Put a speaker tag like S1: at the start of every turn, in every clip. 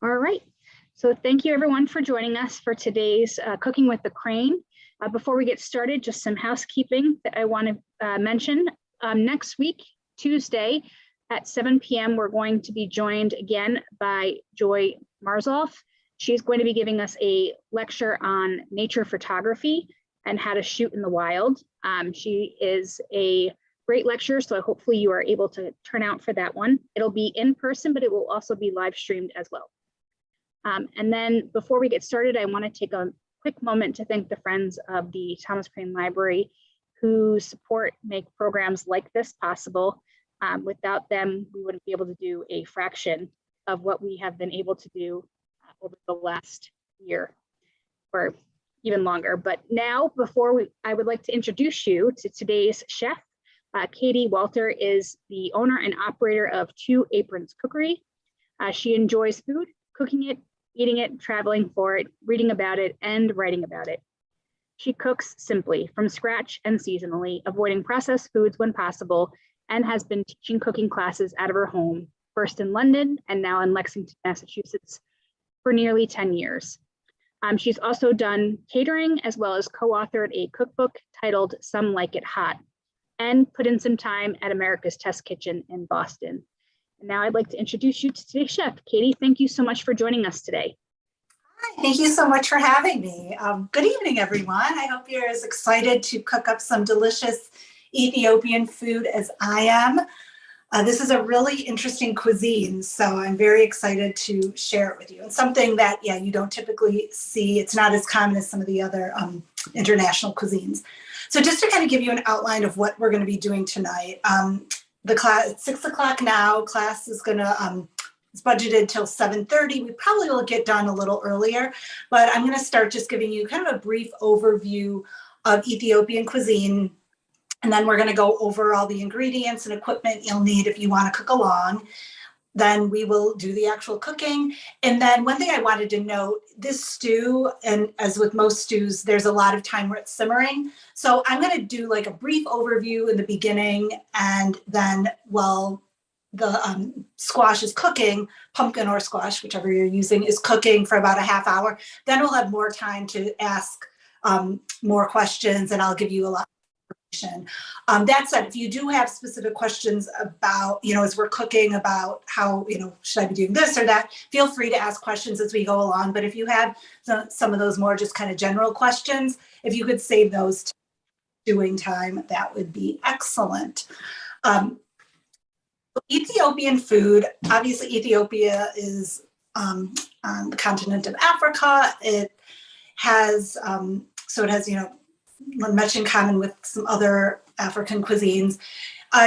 S1: All right. So thank you everyone for joining us for today's Cooking with the Crane. Before we get started, just some housekeeping that I want to mention. Next week, Tuesday at 7 p.m., we're going to be joined again by Joy Marzoff. She's going to be giving us a lecture on nature photography and how to shoot in the wild. She is a great lecturer, so hopefully you are able to turn out for that one. It'll be in person, but it will also be live streamed as well. And then before we get started, I want to take a quick moment to thank the friends of the Thomas Crane Library who make programs like this possible. Without them, we wouldn't be able to do a fraction of what we have been able to do over the last year or even longer. But now, I would like to introduce you to today's chef. Katie Walter is the owner and operator of Two Aprons Cookery. She enjoys food, cooking it, eating it, traveling for it, reading about it, and writing about it. She cooks simply, from scratch and seasonally, avoiding processed foods when possible, and has been teaching cooking classes out of her home, first in London and now in Lexington, Massachusetts, for nearly 10 years. She's also done catering as well as co-authored a cookbook titled Some Like It Hot, and put in some time at America's Test Kitchen in Boston. And now I'd like to introduce you to today's chef. Katie, thank you so much for joining us today.
S2: Hi, thank you so much for having me. Good evening, everyone. I hope you're as excited to cook up some delicious Ethiopian food as I am. This is a really interesting cuisine, so I'm very excited to share it with you. It's something that, you don't typically see. It's not as common as some of the other international cuisines. So just to kind of give you an outline of what we're going to be doing tonight, the class at 6 o'clock now. Class is going to it's budgeted till 7:30. We probably will get done a little earlier, but I'm going to start just giving you kind of a brief overview of Ethiopian cuisine, and then we're going to go over all the ingredients and equipment you'll need if you want to cook along. Then we will do the actual cooking. And then one thing I wanted to note, this stew, and as with most stews, there's a lot of time where it's simmering. So I'm going to do like a brief overview in the beginning, and then while the squash is cooking, pumpkin or squash, whichever you're using, is cooking for about a half hour, then we'll have more time to ask more questions, and I'll give you a lot. That said, if you do have specific questions about, as we're cooking, about how, should I be doing this or that, feel free to ask questions as we go along. But if you have some of those more just kind of general questions, if you could save those to doing time, that would be excellent. Ethiopian food, obviously Ethiopia is on the continent of Africa. It has, much in common with some other African cuisines.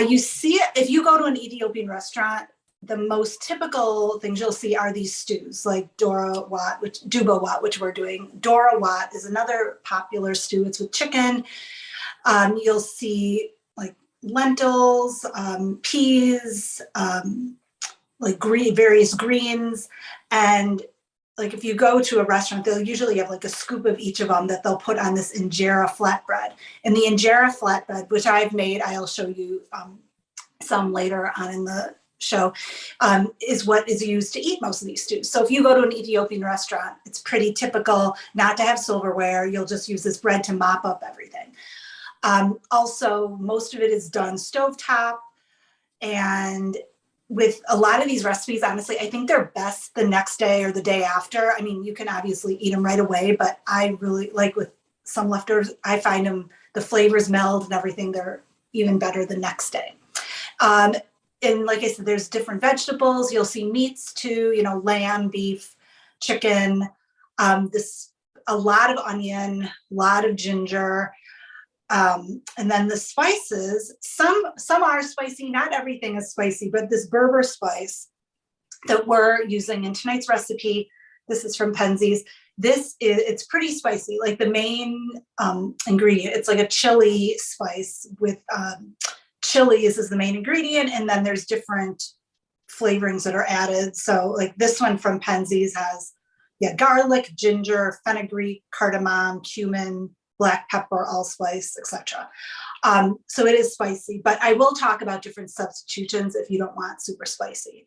S2: You see it if you go to an Ethiopian restaurant. The most typical things you'll see are these stews, like Dora Wat, Duba Wat, which we're doing. Dora Wat is another popular stew. It's with chicken. You'll see like lentils, peas, various greens, and like if you go to a restaurant, they'll usually have like a scoop of each of them that they'll put on this injera flatbread. And the injera flatbread, which I've made, I'll show you some later on in the show, is what is used to eat most of these stews. So if you go to an Ethiopian restaurant, it's pretty typical not to have silverware. You'll just use this bread to mop up everything. Also, most of it is done stovetop, and with a lot of these recipes, honestly, I think they're best the next day or the day after. I mean, you can obviously eat them right away, but I really like with some leftovers, I find them, the flavors meld and everything, they're even better the next day. And like I said, there's different vegetables. You'll see meats too, lamb, beef, chicken, a lot of onion, a lot of ginger. And then the spices, some are spicy, not everything is spicy, but this Berber spice that we're using in tonight's recipe, this is from Penzies. It's pretty spicy, like the main ingredient. It's like a chili spice with chilies is the main ingredient, and then there's different flavorings that are added. So like this one from Penzies has garlic, ginger, fenugreek, cardamom, cumin, black pepper, allspice, etc. So it is spicy, but I will talk about different substitutions if you don't want super spicy.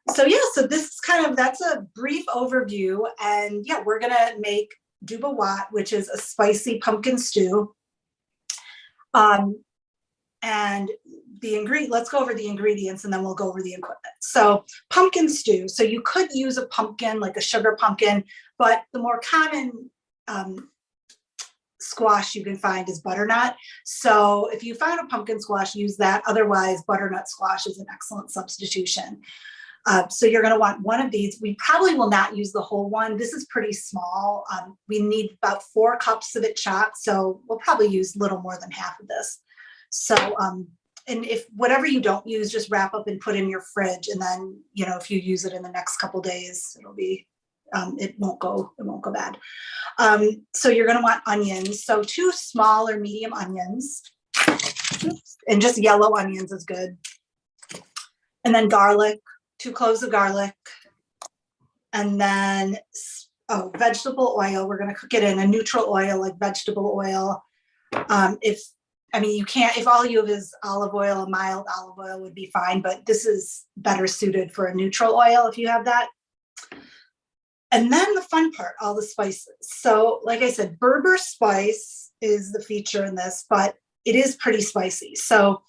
S2: So yeah, so this is that's a brief overview. And yeah, we're gonna make dubawat, which is a spicy pumpkin stew. And let's go over the ingredients and then we'll go over the equipment. So pumpkin stew. So you could use a pumpkin, like a sugar pumpkin, but the more common squash you can find is butternut. So if you find a pumpkin squash, use that. Otherwise, butternut squash is an excellent substitution. So you're going to want one of these. We probably will not use the whole one. This is pretty small. We need about 4 cups of it chopped. So we'll probably use a little more than half of this. So, and if whatever you don't use, just wrap up and put in your fridge. And then, if you use it in the next couple days, it'll be, it won't go bad. So you're going to want onions. So 2 small or medium onions, and just yellow onions is good. And then garlic, 2 cloves of garlic. And then, vegetable oil. We're going to cook it in a neutral oil, like vegetable oil. If all you have is olive oil, a mild olive oil would be fine, but this is better suited for a neutral oil if you have that. And then the fun part, all the spices. So like I said, Berber spice is the feature in this, but it is pretty spicy. So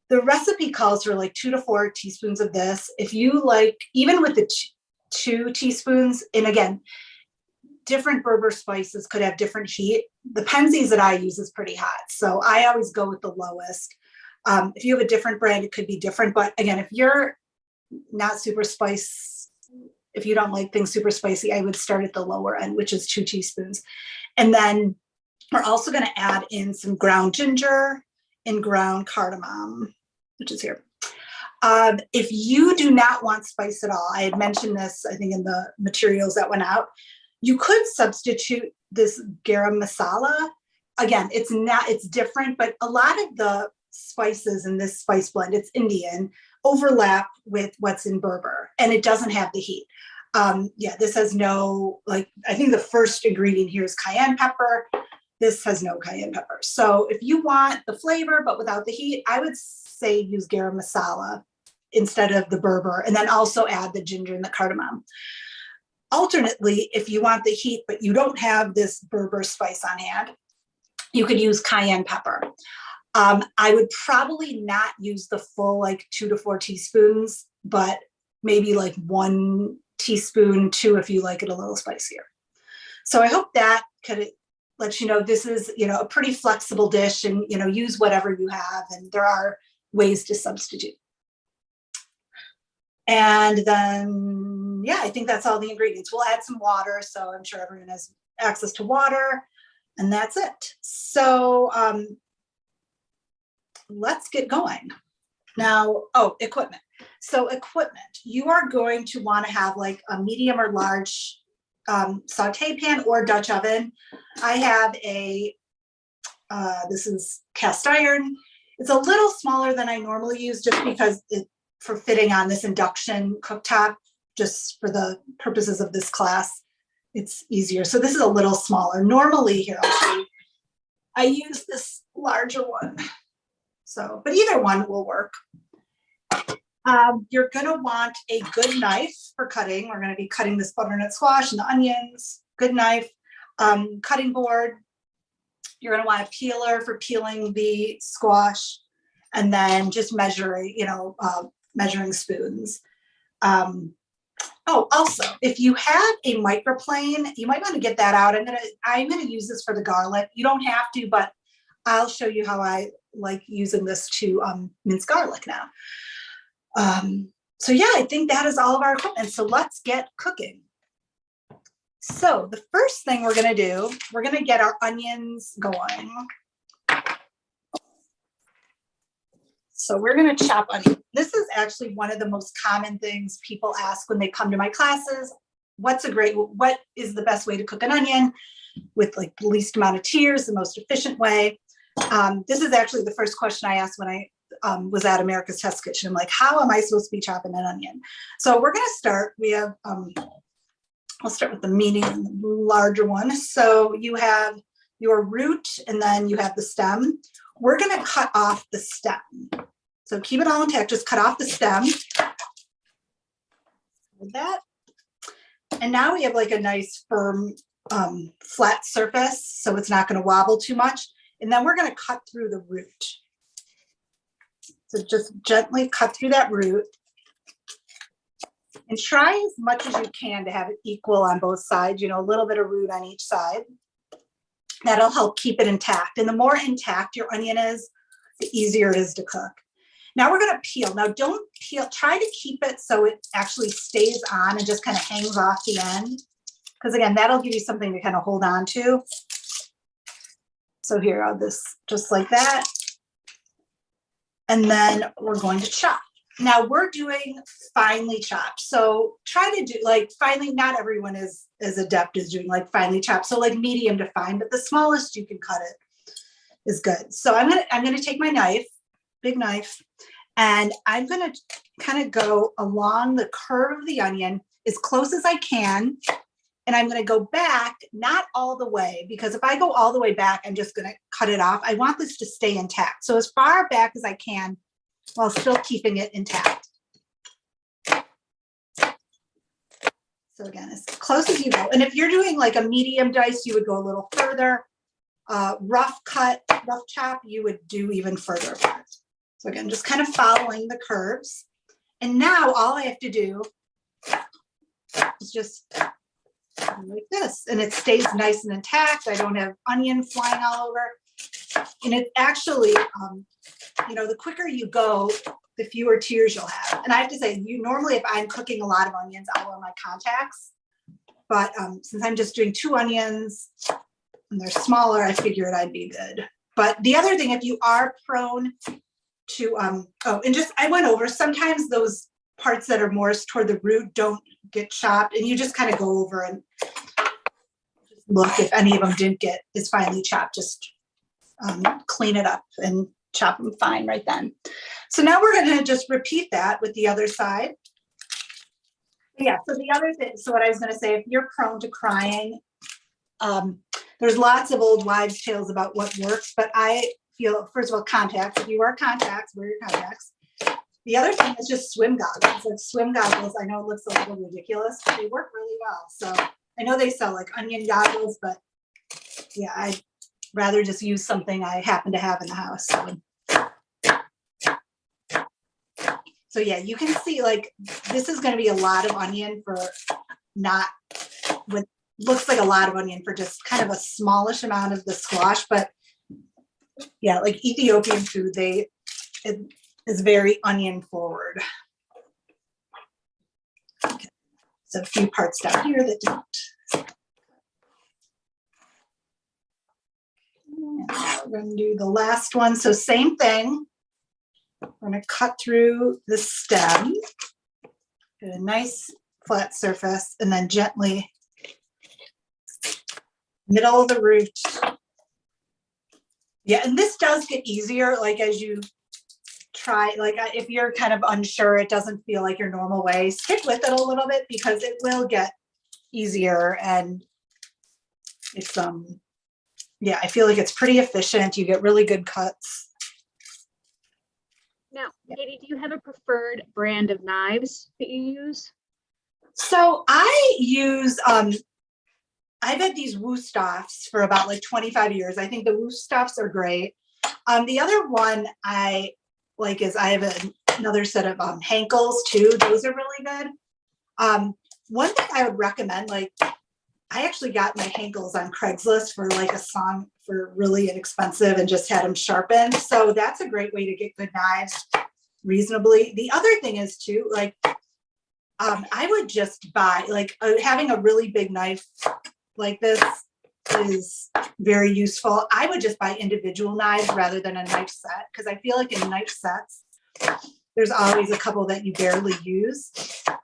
S2: the recipe calls for like 2 to 4 teaspoons of this. If you like, even with the 2 teaspoons, and again, different Berber spices could have different heat. The Penzeys that I use is pretty hot. So I always go with the lowest. If you have a different brand, it could be different. But again, if you're not super spice, if you don't like things super spicy, I would start at the lower end, which is 2 teaspoons. And then we're also going to add in some ground ginger and ground cardamom, which is here. If you do not want spice at all, I had mentioned this, I think, in the materials that went out, you could substitute this garam masala. Again, it's different, but a lot of the spices in this spice blend, it's Indian, overlap with what's in Berber, and it doesn't have the heat. This has no, I think the first ingredient here is cayenne pepper. This has no cayenne pepper. So if you want the flavor, but without the heat, I would say use garam masala instead of the Berber, and then also add the ginger and the cardamom. Alternately, if you want the heat, but you don't have this Berber spice on hand, you could use cayenne pepper. I would probably not use the full 2 to 4 teaspoons, but maybe 1 teaspoon, 2 if you like it a little spicier. So I hope that could let you know this is, a pretty flexible dish, and, use whatever you have, and there are ways to substitute. And then, I think that's all the ingredients. We'll add some water, so I'm sure everyone has access to water, and that's it. So let's get going. Now, equipment. So equipment, you are going to want to have a medium or large saute pan or Dutch oven. I have this is cast iron. It's a little smaller than I normally use just because for fitting on this induction cooktop, just for the purposes of this class, it's easier. So this is a little smaller. Normally, here, I'll show you, I use this larger one. So, but either one will work. You're going to want a good knife for cutting. We're going to be cutting this butternut squash and the onions. Good knife, cutting board. You're going to want a peeler for peeling the squash, and then just measuring spoons. Also, if you have a microplane, you might want to get that out. I'm gonna use this for the garlic. You don't have to, but I'll show you how I like using this to mince garlic now. I think that is all of our equipment. So let's get cooking. So the first thing we're gonna do, we're gonna get our onions going. So we're going to chop onion. This is actually one of the most common things people ask when they come to my classes. What is the best way to cook an onion with the least amount of tears, the most efficient way? This is actually the first question I asked when I was at America's Test Kitchen. I'm like, how am I supposed to be chopping an onion? So we're going to start. We have, I'll start with the medium, larger one. So you have your root, and then you have the stem. We're going to cut off the stem. So keep it all intact, just cut off the stem. Like that. And now we have like a nice firm flat surface, so it's not going to wobble too much. And then we're going to cut through the root. So just gently cut through that root. And try as much as you can to have it equal on both sides, you know, a little bit of root on each side. That'll help keep it intact. And the more intact your onion is, the easier it is to cook. Now we're going to peel. Now don't peel, try to keep it so it actually stays on and just kind of hangs off the end. Because again, that'll give you something to kind of hold on to. So here, I'll just like that. And then we're going to chop. Now we're doing finely chopped. So try to do like finely, not everyone is as adept as doing like finely chopped. So like medium to fine, but the smallest you can cut it is good. So I'm gonna take my knife, big knife, and I'm gonna kind of go along the curve of the onion as close as I can. And I'm gonna go back, not all the way, because if I go all the way back, I'm just gonna cut it off. I want this to stay intact. So as far back as I can, while still keeping it intact. So again, as close as you go. And if you're doing like a medium dice, you would go a little further. Rough cut, rough chop, you would do even further apart. So again, just kind of following the curves. And now all I have to do is just like this. And it stays nice and intact. I don't have onion flying all over. And it actually, you know, the quicker you go, the fewer tears you'll have. And I have to say, normally if I'm cooking a lot of onions, I'll wear my contacts. But since I'm just doing 2 onions and they're smaller, I figured I'd be good. But the other thing, if you are prone to, and just, I went over, sometimes those parts that are more toward the root don't get chopped, and you just kind of go over and just look if any of them didn't get as finely chopped, just clean it up and chop them fine right then. So now we're going to just repeat that with the other side. Yeah, so the other thing, so what I was going to say, if you're prone to crying, there's lots of old wives' tales about what works, but I feel, first of all, contacts. If you wear contacts, wear your contacts. The other thing is just swim goggles. Like swim goggles, I know it looks a little ridiculous, but they work really well. So I know they sell like onion goggles, but yeah, I'd rather just use something I happen to have in the house. So yeah, you can see like this is going to be a lot of onion for not what looks like a lot of onion for just kind of a smallish amount of the squash. But yeah, like Ethiopian food, it is very onion forward. Okay. So a few parts down here that don't. And now we're going to do the last one. So same thing. We're going to cut through the stem, get a nice flat surface, and then gently middle of the root. Yeah, and this does get easier, like as you try, like if you're kind of unsure, it doesn't feel like your normal way, stick with it a little bit because it will get easier. And it's, yeah, I feel like it's pretty efficient. You get really good cuts.
S1: Now, Katie, do you have a preferred brand of knives that you use?
S2: So I use, I've had these Wüsthoffs for about like 25 years. I think the Wüsthoffs are great. The other one I like is I have another set of Henkels too. Those are really good. One thing I would recommend, like I actually got my Henkels on Craigslist for like a song for really inexpensive and just had them sharpened. So that's a great way to get good knives reasonably. The other thing is too, like I would just buy, like having a really big knife like this is very useful. I would just buy individual knives rather than a knife set, because I feel like in knife sets, there's always a couple that you barely use.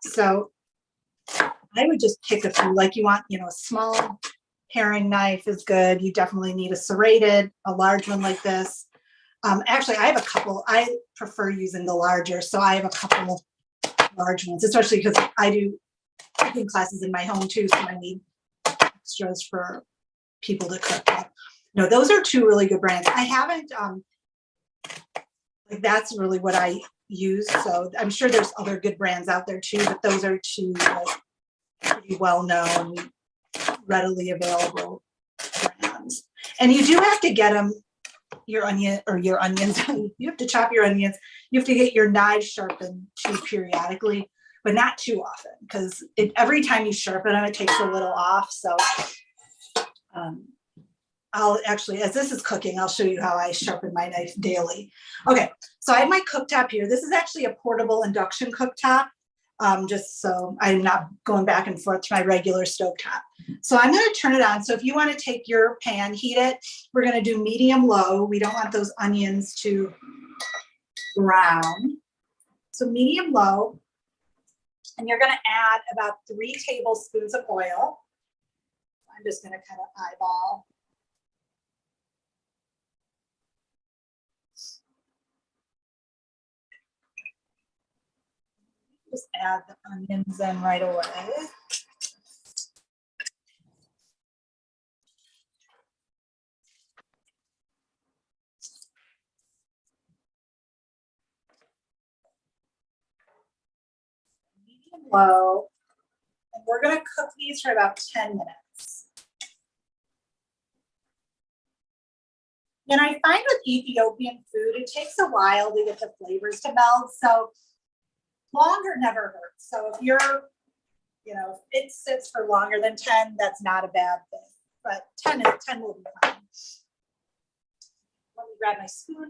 S2: So I would just pick a few, like you want, you know, a small paring knife is good. You definitely need a serrated, a large one like this. Actually, I have a couple. I prefer using the larger, so I have a couple large ones, especially because I do cooking classes in my home too, so I need extras for people to cook. No, those are 2 really good brands. I haven't, like that's really what I use. So I'm sure there's other good brands out there too, but those are two like, pretty well-known, readily available brands. And you do have to get them, your onions. You have to chop your onions. You have to get your knives sharpened too periodically, but not too often, because every time you sharpen them, it takes a little off. So I'll actually, as this is cooking, I'll show you how I sharpen my knife daily. Okay, so I have my cooktop here. This is actually a portable induction cooktop, just so I'm not going back and forth to my regular stovetop. So I'm going to turn it on. So if you want to take your pan, heat it, we're going to do medium low. We don't want those onions to brown. So medium low. And you're going to add about 3 tablespoons of oil. I'm just going to kind of eyeball. Just add the onions in right away. Medium low. And we're going to cook these for about 10 minutes. And I find with Ethiopian food, it takes a while to get the flavors to meld. So longer never hurts. So if you're, you know, if it sits for longer than 10, that's not a bad thing. But 10 will be fine. Let me grab my spoon.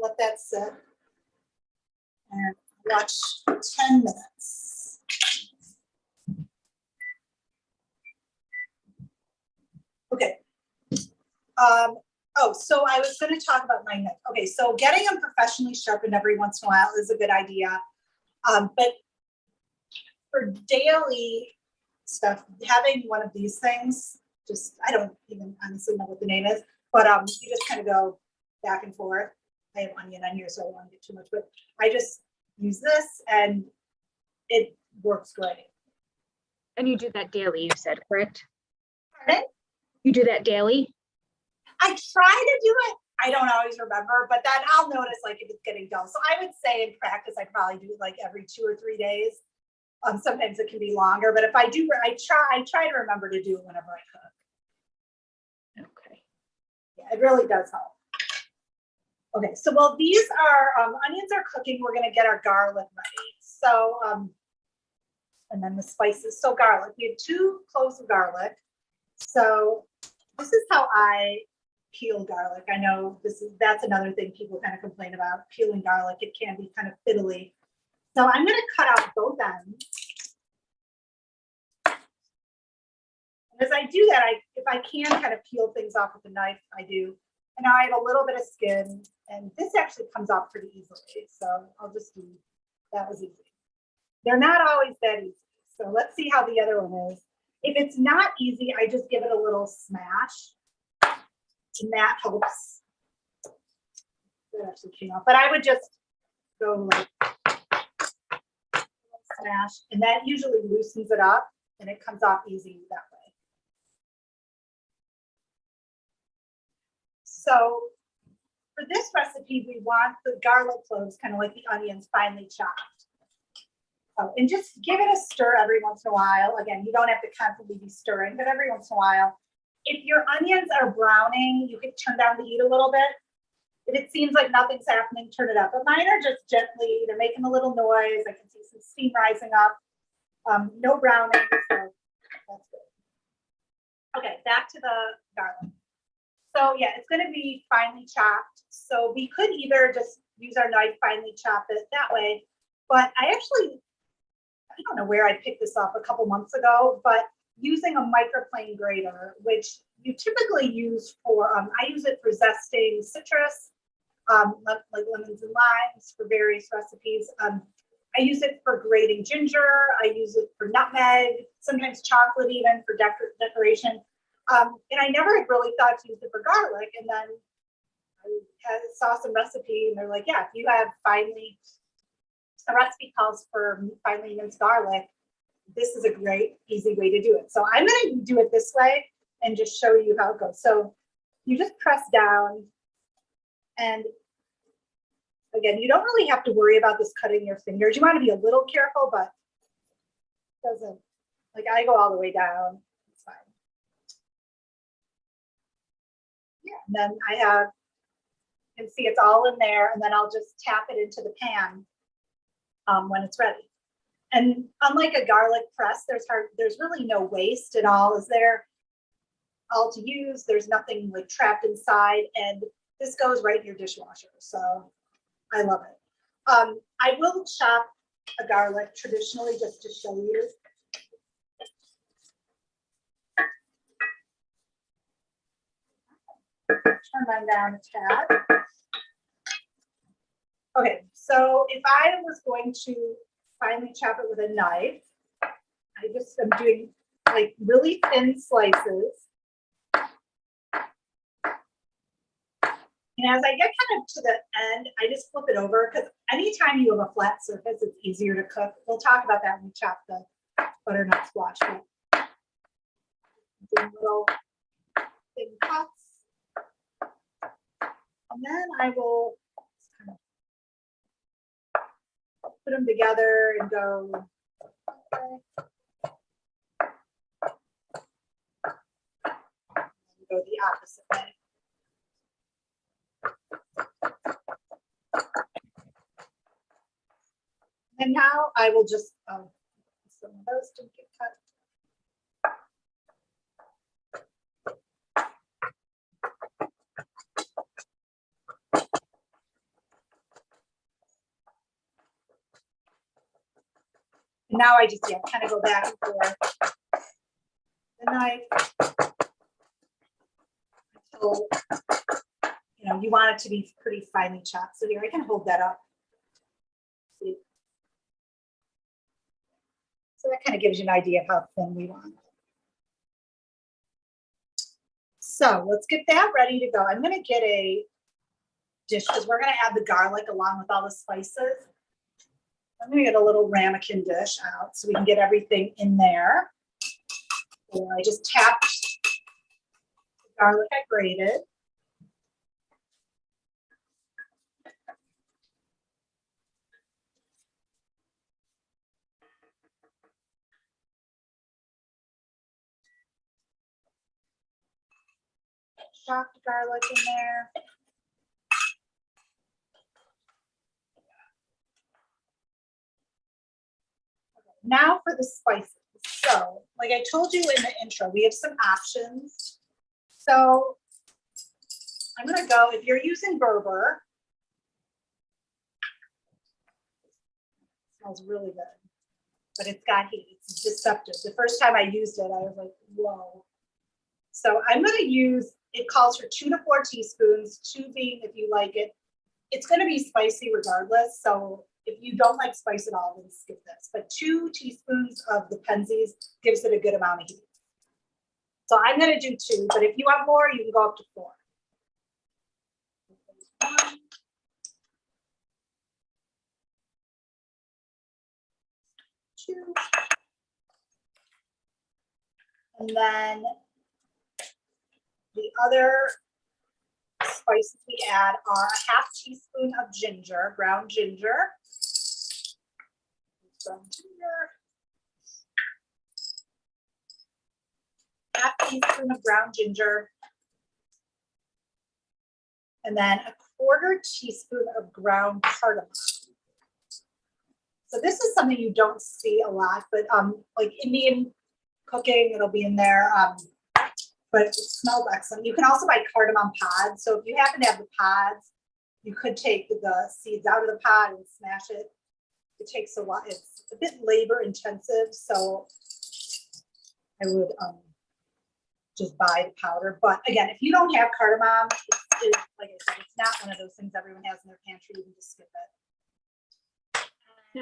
S2: Let that sit and watch for 10 minutes. Okay. Oh, so I was going to talk about my knife. Okay, so getting them professionally sharpened every once in a while is a good idea. But for daily stuff, having one of these things, just, I don't even honestly know what the name is, but you just kind of go back and forth. I have onion on here, so I don't want to get too much, but I just use this and it works great.
S1: And you do that daily, you said, correct?
S2: Pardon?
S1: You do that daily?
S2: I try to do it. I don't always remember, but then I'll notice like if it's getting dull. So I would say in practice, I probably do it like every 2 or 3 days. Sometimes it can be longer, but if I do, I try to remember to do it whenever I cook.
S1: Okay.
S2: Yeah, it really does help. Okay, so while these are onions are cooking, we're going to get our garlic ready. So, and then the spices. So garlic, we have 2 cloves of garlic. So this is how I peel garlic. I know that's another thing people kind of complain about, peeling garlic. It can be kind of fiddly. So I'm going to cut out both ends. And as I do that, if I can kind of peel things off with a knife, I do. And now I have a little bit of skin, and this actually comes off pretty easily. So I'll just do, that was easy. They're not always that easy. So let's see how the other one is. If it's not easy, I just give it a little smash, and that helps. That actually came off, but I would just go like smash, and that usually loosens it up, and it comes off easy that way. So for this recipe, we want the garlic cloves, kind of like the onions, finely chopped. Oh, and just give it a stir every once in a while. Again, you don't have to constantly be stirring, but every once in a while. If your onions are browning, you can turn down the heat a little bit. If it seems like nothing's happening, turn it up. But mine are just gently, they're making a little noise. I can see some steam rising up. No browning, so that's good. Okay, back to the garlic. So yeah, it's going to be finely chopped. So we could either just use our knife, finely chop it that way. But I don't know where I picked this up a couple months ago, but using a microplane grater, which you typically use for, I use it for zesting citrus, like lemons and limes for various recipes. I use it for grating ginger. I use it for nutmeg, sometimes chocolate even for decoration. And I never had really thought to use it for garlic. And then I saw some recipe and they're like, yeah, if you have a recipe calls for finely minced garlic, this is a great, easy way to do it. So I'm going to do it this way and just show you how it goes. So you just press down, and again, you don't really have to worry about this cutting your fingers. You want to be a little careful, but it doesn't, like I go all the way down. It's fine. Yeah, and then I have, you can see it's all in there, and then I'll just tap it into the pan when it's ready. And unlike a garlic press, there's really no waste at all, is there? All to use, there's nothing like trapped inside, and this goes right in your dishwasher. So I love it. I will chop a garlic traditionally just to show you. Turn mine down a tad. Okay, so if I was going to finely chop it with a knife, I just am doing like really thin slices. And as I get kind of to the end, I just flip it over, because anytime you have a flat surface, it's easier to cook. We'll talk about that when we chop the butternut squash. Doing little thin cuts. And then I will kind of put them together and go, okay. Go the opposite way. And now I will just, some of those didn't get cut. And now I just, kind of go back and forth the knife until, you want it to be pretty finely chopped. So here, I can hold that up. See? So that kind of gives you an idea of how thin we want it. So let's get that ready to go. I'm going to get a dish, because we're going to add the garlic along with all the spices. I'm going to get a little ramekin dish out so we can get everything in there. So I just tapped the garlic I grated. Chopped garlic in there. Okay, now for the spices. So, like I told you in the intro, we have some options. So I'm going to go, if you're using Berber, it smells really good, but it's got heat. It's deceptive. The first time I used it, I was like, whoa. So I'm going to use, it calls for 2 to 4 teaspoons, 2 being if you like it. It's going to be spicy regardless. So if you don't like spice at all, then skip this. But 2 teaspoons of the Penzeys gives it a good amount of heat. So I'm going to do 2, but if you want more, you can go up to 4. 1, 2, and then the other spices we add are a ½ teaspoon of ginger, ground ginger. ½ teaspoon of ground ginger. And then a 1/4 teaspoon of ground cardamom. So this is something you don't see a lot, but like Indian cooking, it'll be in there. But it smells excellent. You can also buy cardamom pods. So if you happen to have the pods, you could take the seeds out of the pod and smash it. It takes a while. It's a bit labor intensive, so I would just buy the powder. But again, if you don't have cardamom, it's like I said, it's not one of those things everyone has in their pantry. You can just skip it.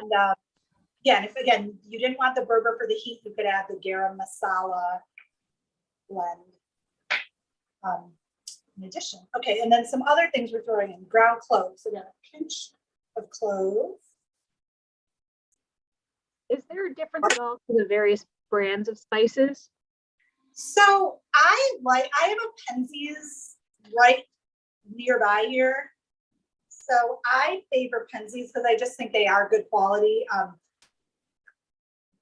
S2: And again, you didn't want the Berber for the heat, you could add the garam masala blend in addition. Okay, and then some other things we're throwing in: ground cloves. So we got a pinch of cloves,
S1: Is there a difference at all for the various brands of spices?
S2: So I have a Penzies right nearby here. So I favor Penzies because I just think they are good quality.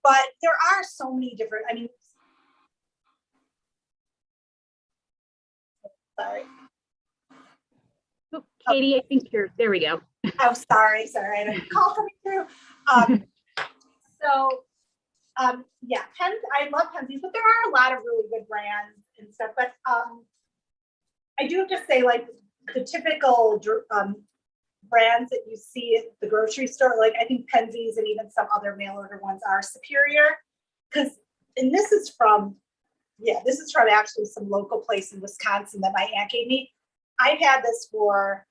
S2: But there are so many different, I mean, sorry.
S1: Oh, Katie, I think there we go.
S2: Oh, sorry, I had a call coming through. Yeah, I love Penzies, but there are a lot of really good brands and stuff. But I do have to say, like the typical brands that you see at the grocery store, like I think Penzies and even some other mail order ones are superior. And this is from actually some local place in Wisconsin that my aunt gave me. I've had this for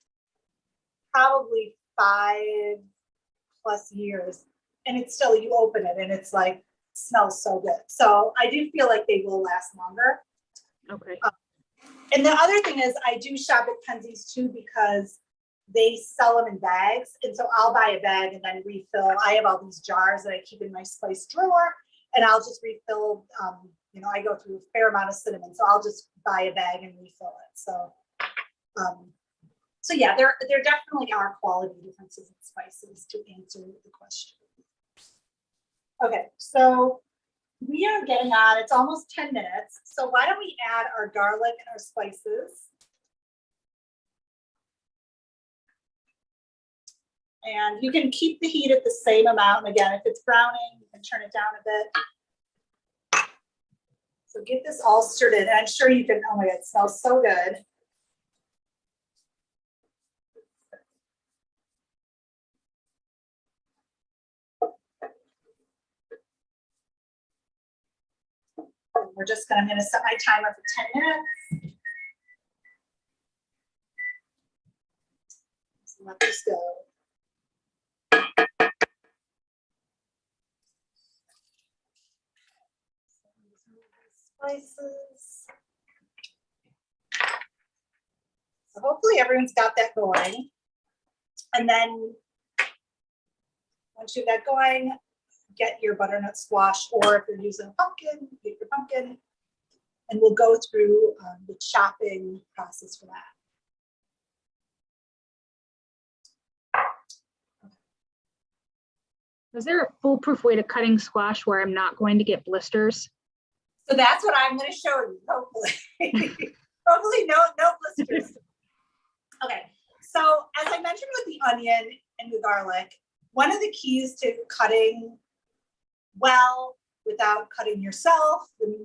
S2: probably 5+ years, and it's still, you open it and it's like, smells so good. So I do feel like they will last longer.
S1: Okay.
S2: And the other thing is I do shop at Penzies too, because they sell them in bags. And so I'll buy a bag and then refill. I have all these jars that I keep in my spice drawer, and I'll just refill. I go through a fair amount of cinnamon, so I'll just buy a bag and refill it. So yeah, there definitely are quality differences in spices, to answer the question. Okay, so we are getting on, it's almost 10 minutes. So why don't we add our garlic and our spices? And you can keep the heat at the same amount. And again, if it's browning, you can turn it down a bit. So get this all stirred in. And I'm sure you can, oh my God, it smells so good. I'm gonna set my timer for 10 minutes. So let this go. Spices. So hopefully everyone's got that going. And then once you've got going, get your butternut squash, or if you're using a pumpkin, get your pumpkin. And we'll go through the chopping process for that.
S1: Is there a foolproof way to cutting squash where I'm not going to get blisters?
S2: So that's what I'm going to show you, hopefully. Hopefully no blisters. Okay, so as I mentioned with the onion and the garlic, one of the keys to cutting well without cutting yourself and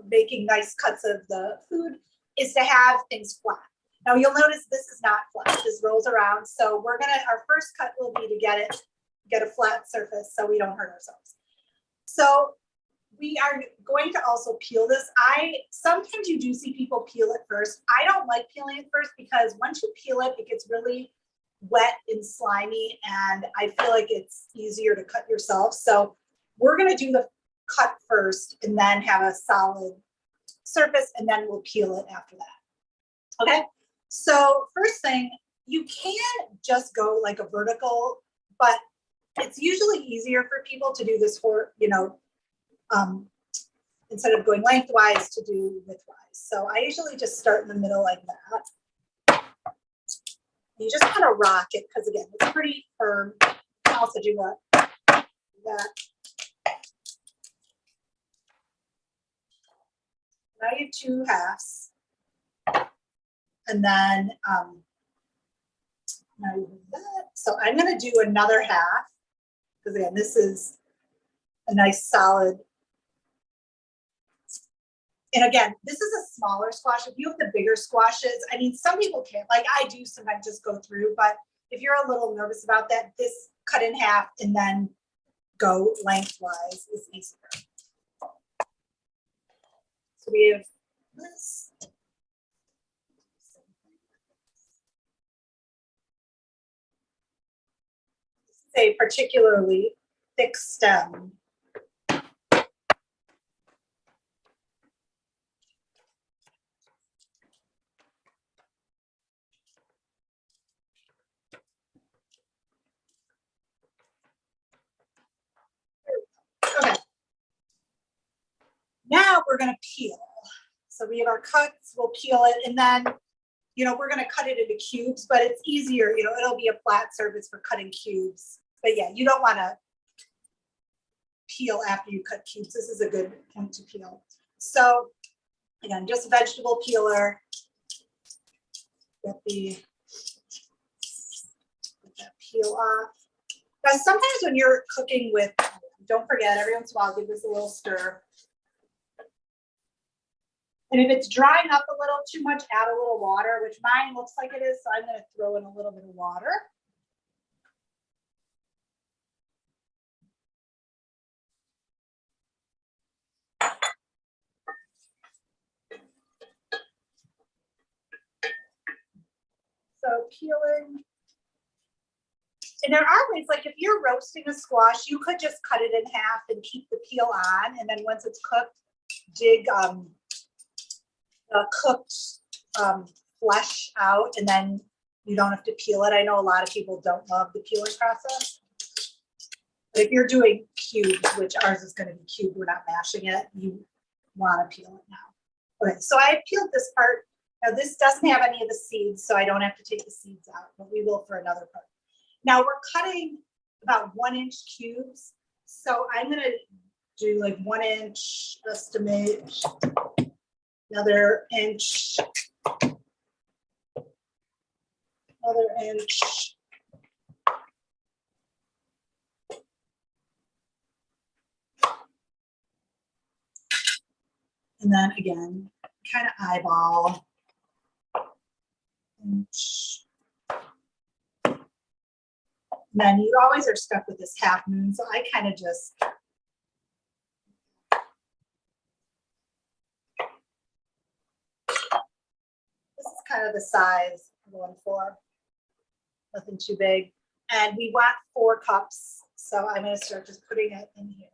S2: making nice cuts of the food is to have things flat. Now you'll notice this is not flat, this rolls around. So our first cut will be to get a flat surface so we don't hurt ourselves. So we are going to also peel this. Sometimes you do see people peel it first. I don't like peeling it first because once you peel it, it gets really wet and slimy, and I feel like it's easier to cut yourself. So we're going to do the cut first and then have a solid surface, and then we'll peel it after that. Okay, so first thing, you can just go like a vertical, but it's usually easier for people to do this instead of going lengthwise, to do widthwise. So I usually just start in the middle like that. You just kind of rock it because again, it's pretty firm. You can also do that. Now you have 2 halves. And then now you have that. So I'm going to do another half because again, this is a nice solid. And again, this is a smaller squash. If you have the bigger squashes, I mean, some people can't, like I do sometimes just go through, but if you're a little nervous about that, this cut in half and then go lengthwise is easier. So we have this. This is a particularly thick stem. we're going to peel. So we have our cuts, we'll peel it, and then, you know, we're going to cut it into cubes, but it's easier, you know, it'll be a flat surface for cutting cubes. But yeah, you don't want to peel after you cut cubes. This is a good point to peel. So again, just a vegetable peeler. Get that peel off. Now, sometimes when you're cooking with, don't forget, every once in a while, give this a little stir. And if it's drying up a little too much, add a little water, which mine looks like it is. So I'm going to throw in a little bit of water. So peeling. And there are ways, like if you're roasting a squash, you could just cut it in half and keep the peel on. And then once it's cooked, dig cooked flesh out, and then you don't have to peel it. I know a lot of people don't love the peeling process. But if you're doing cubes, which ours is going to be cubed, we're not mashing it, you want to peel it now. Okay, so I peeled this part. Now this doesn't have any of the seeds, so I don't have to take the seeds out, but we will for another part. Now we're cutting about 1-inch cubes. So I'm going to do like 1 inch estimate, another inch, another inch. And then again, kind of eyeball. Inch. And then you always are stuck with this half moon, so I kind of just this is kind of the size I'm going for. Nothing too big. And we want 4 cups, so I'm going to start just putting it in here.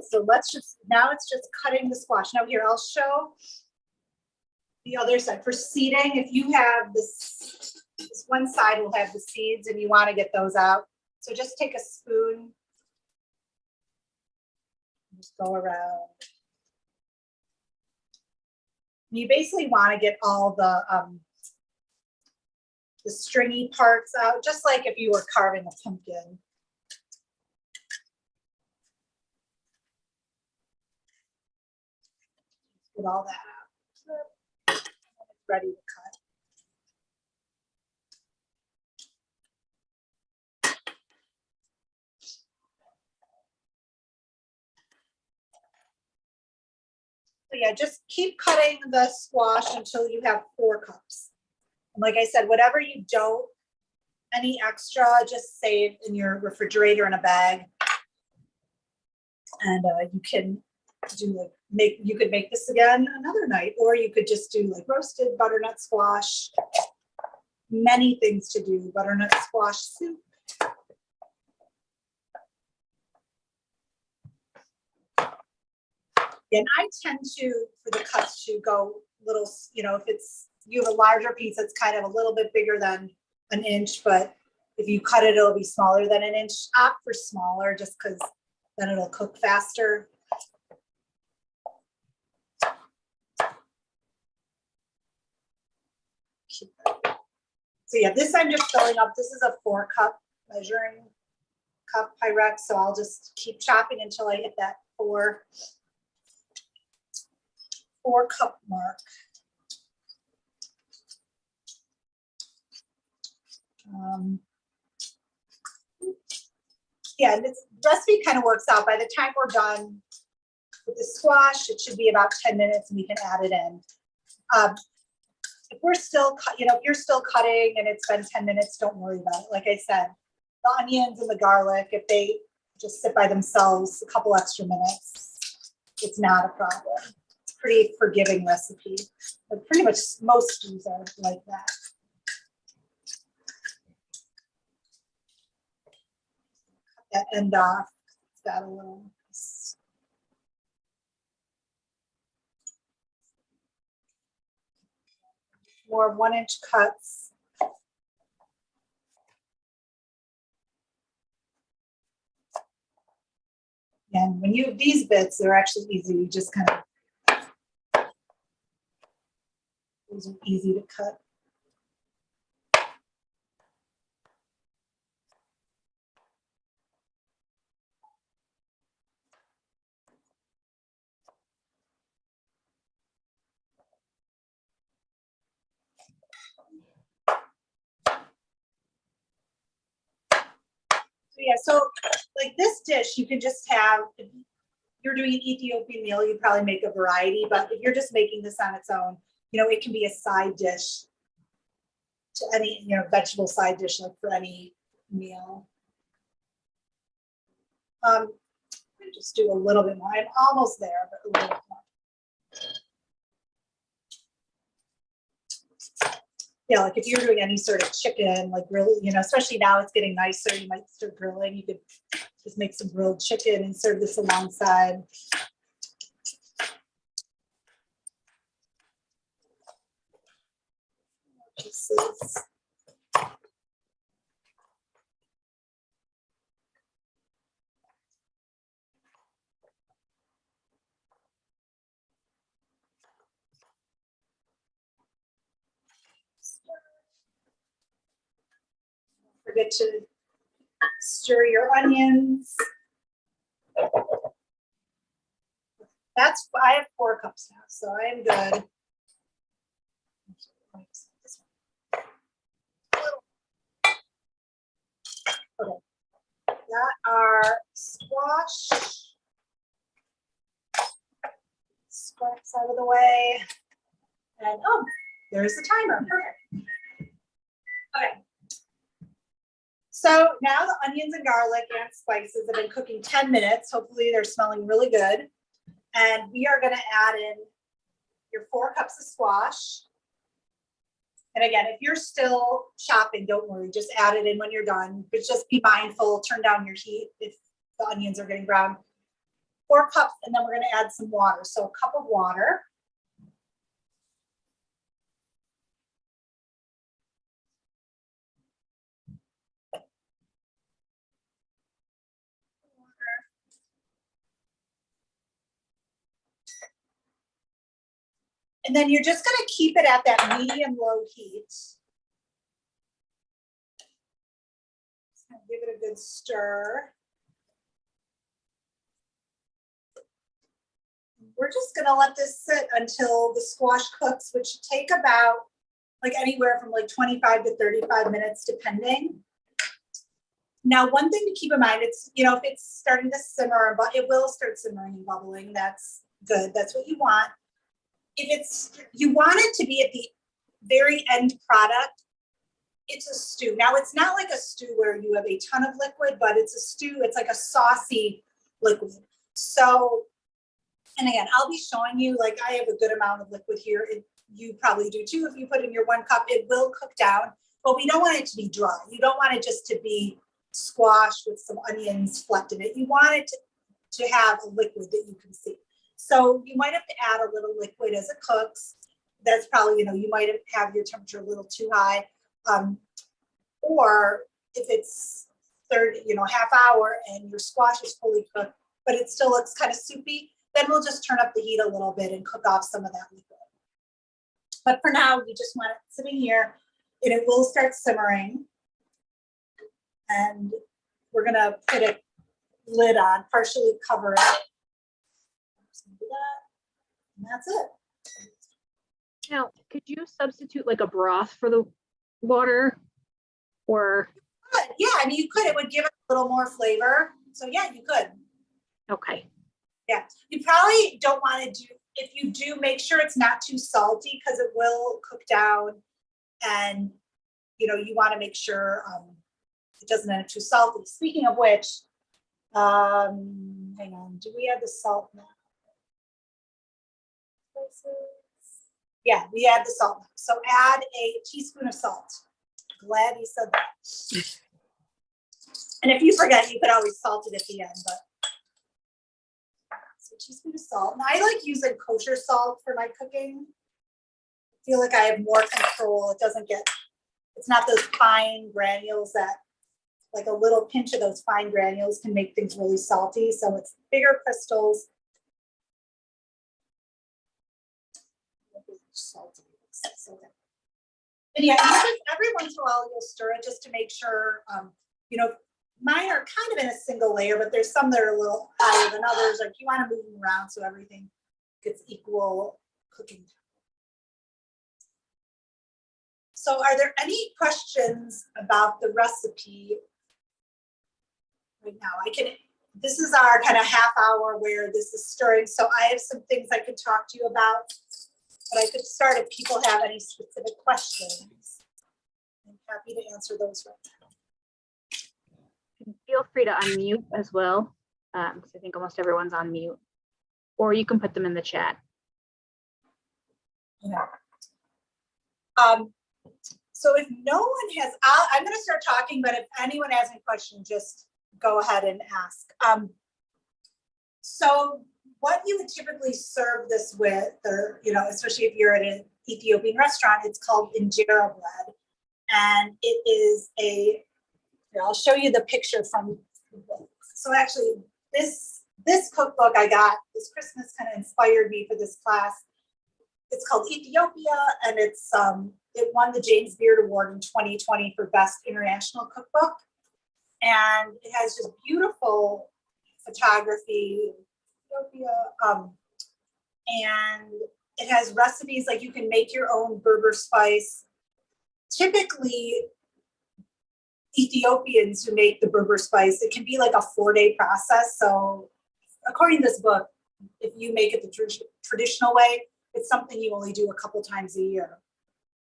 S2: So let's just, now it's just cutting the squash. Now here, I'll show the other side. For seeding, if you have this one side will have the seeds and you want to get those out. So just take a spoon, just go around. You basically want to get all the stringy parts out, just like if you were carving a pumpkin. Get all that out. It's ready to cut. So yeah, just keep cutting the squash until you have 4 cups. And like I said, whatever you don't, any extra, just save in your refrigerator in a bag. And you can do like you could make this again another night, or you could just do like roasted butternut squash. Many things to do. Butternut squash soup. And I tend to, for the cuts, to go little, you know, if it's, you have a larger piece that's kind of a little bit bigger than 1 inch, but if you cut it, it'll be smaller than 1 inch. Opt for smaller just because then it'll cook faster. So yeah, this I'm just filling up. This is a 4-cup measuring cup Pyrex, so I'll just keep chopping until I hit that 4-cup mark. Yeah, this recipe kind of works out. By the time we're done with the squash, it should be about 10 minutes and we can add it in. If we're still, you know, if you're still cutting and it's been 10 minutes, don't worry about it. Like I said, the onions and the garlic, if they just sit by themselves a couple extra minutes, it's not a problem. It's a pretty forgiving recipe. But pretty much most stews are like that. Cut that end off. It's got a little. more 1-inch cuts. And when you have these bits, they're actually easy. You just kind of, those are easy to cut. Yeah, so like this dish, you can just have, if you're doing an Ethiopian meal, you'd probably make a variety, but if you're just making this on its own, you know, it can be a side dish to any, you know, vegetable side dish, like for any meal. Let me just do a little bit more. I'm almost there, but a little bit more. Yeah, like if you're doing any sort of chicken, like really, you know, especially now it's getting nicer, you might start grilling. You could just make some grilled chicken and serve this alongside. Pieces. Forget to stir your onions. I have 4 cups now, so I am good. Okay. Got our squash scraps out of the way. And oh, there's the timer. Perfect. Okay. So now the onions and garlic and spices have been cooking 10 minutes. Hopefully they're smelling really good. And we are going to add in your 4 cups of squash. And again, if you're still chopping, don't worry, just add it in when you're done. But just be mindful, turn down your heat if the onions are getting brown. 4 cups, and then we're going to add some water. So a cup of water. And then you're just going to keep it at that medium-low heat. Give it a good stir. We're just going to let this sit until the squash cooks, which should take about like anywhere from like 25 to 35 minutes, depending. Now, one thing to keep in mind, it's, you know, if it's starting to simmer, but it will start simmering and bubbling. That's good. That's what you want. If it's, you want it to be at the very end product, it's a stew. Now, it's not like a stew where you have a ton of liquid, but it's a stew. It's like a saucy liquid. So, and again, I'll be showing you, like I have a good amount of liquid here. You probably do too. If you put in your 1 cup, it will cook down, but we don't want it to be dry. You don't want it just to be squash with some onions flecked in it. You want it to have a liquid that you can see. So you might have to add a little liquid as it cooks. That's probably, you know, you might have your temperature a little too high. Or if it's 30, you know, half hour and your squash is fully cooked, but it still looks kind of soupy, then we'll just turn up the heat a little bit and cook off some of that liquid. But for now, you just want it sitting here and it will start simmering. And we're gonna put a lid on, partially cover it. Just gonna do that, and that's it.
S1: Now, could you substitute like a broth for the water, or?
S2: Yeah, I mean, you could. It would give it a little more flavor. So yeah, you could.
S1: Okay.
S2: Yeah, you probably don't want to do. If you do, make sure it's not too salty because it will cook down, and you know you want to make sure it doesn't end up too salty. Speaking of which, hang on. Do we have the salt now? Yeah, we add the salt now. So add a teaspoon of salt. Glad you said that. And if you forget, you could always salt it at the end. But so a teaspoon of salt. And I like using kosher salt for my cooking. feel like I have more control. It's not those fine granules that, like a little pinch of those fine granules can make things really salty. So it's bigger crystals. Salty. And yeah, every once in a while you'll stir it just to make sure, mine are kind of in a single layer, but there's some that are a little higher than others. Like you want to move them around so everything gets equal cooking time. So are there any questions about the recipe right now? This is our kind of half hour where this is stirring. So I have some things I could talk to you about, but I could start if people have any specific questions. I'm happy to answer those right now.
S1: Feel free to unmute as well. Because I think almost everyone's on mute, or you can put them in the chat.
S2: Yeah. So if no one has, I'm going to start talking, but if anyone has any questions, just go ahead and ask. So what you would typically serve this with, or, especially if you're at an Ethiopian restaurant, it's called Injera Bread. And it is I'll show you the picture from the book. So actually this cookbook I got this Christmas kind of inspired me for this class. It's called Ethiopia, and it won the James Beard Award in 2020 for Best International Cookbook. And it has just beautiful photography, Ethiopia, and it has recipes like you can make your own Berber spice. Typically, Ethiopians who make the Berber spice, it can be like a 4-day process. So according to this book, if you make it the traditional way, it's something you only do a couple times a year.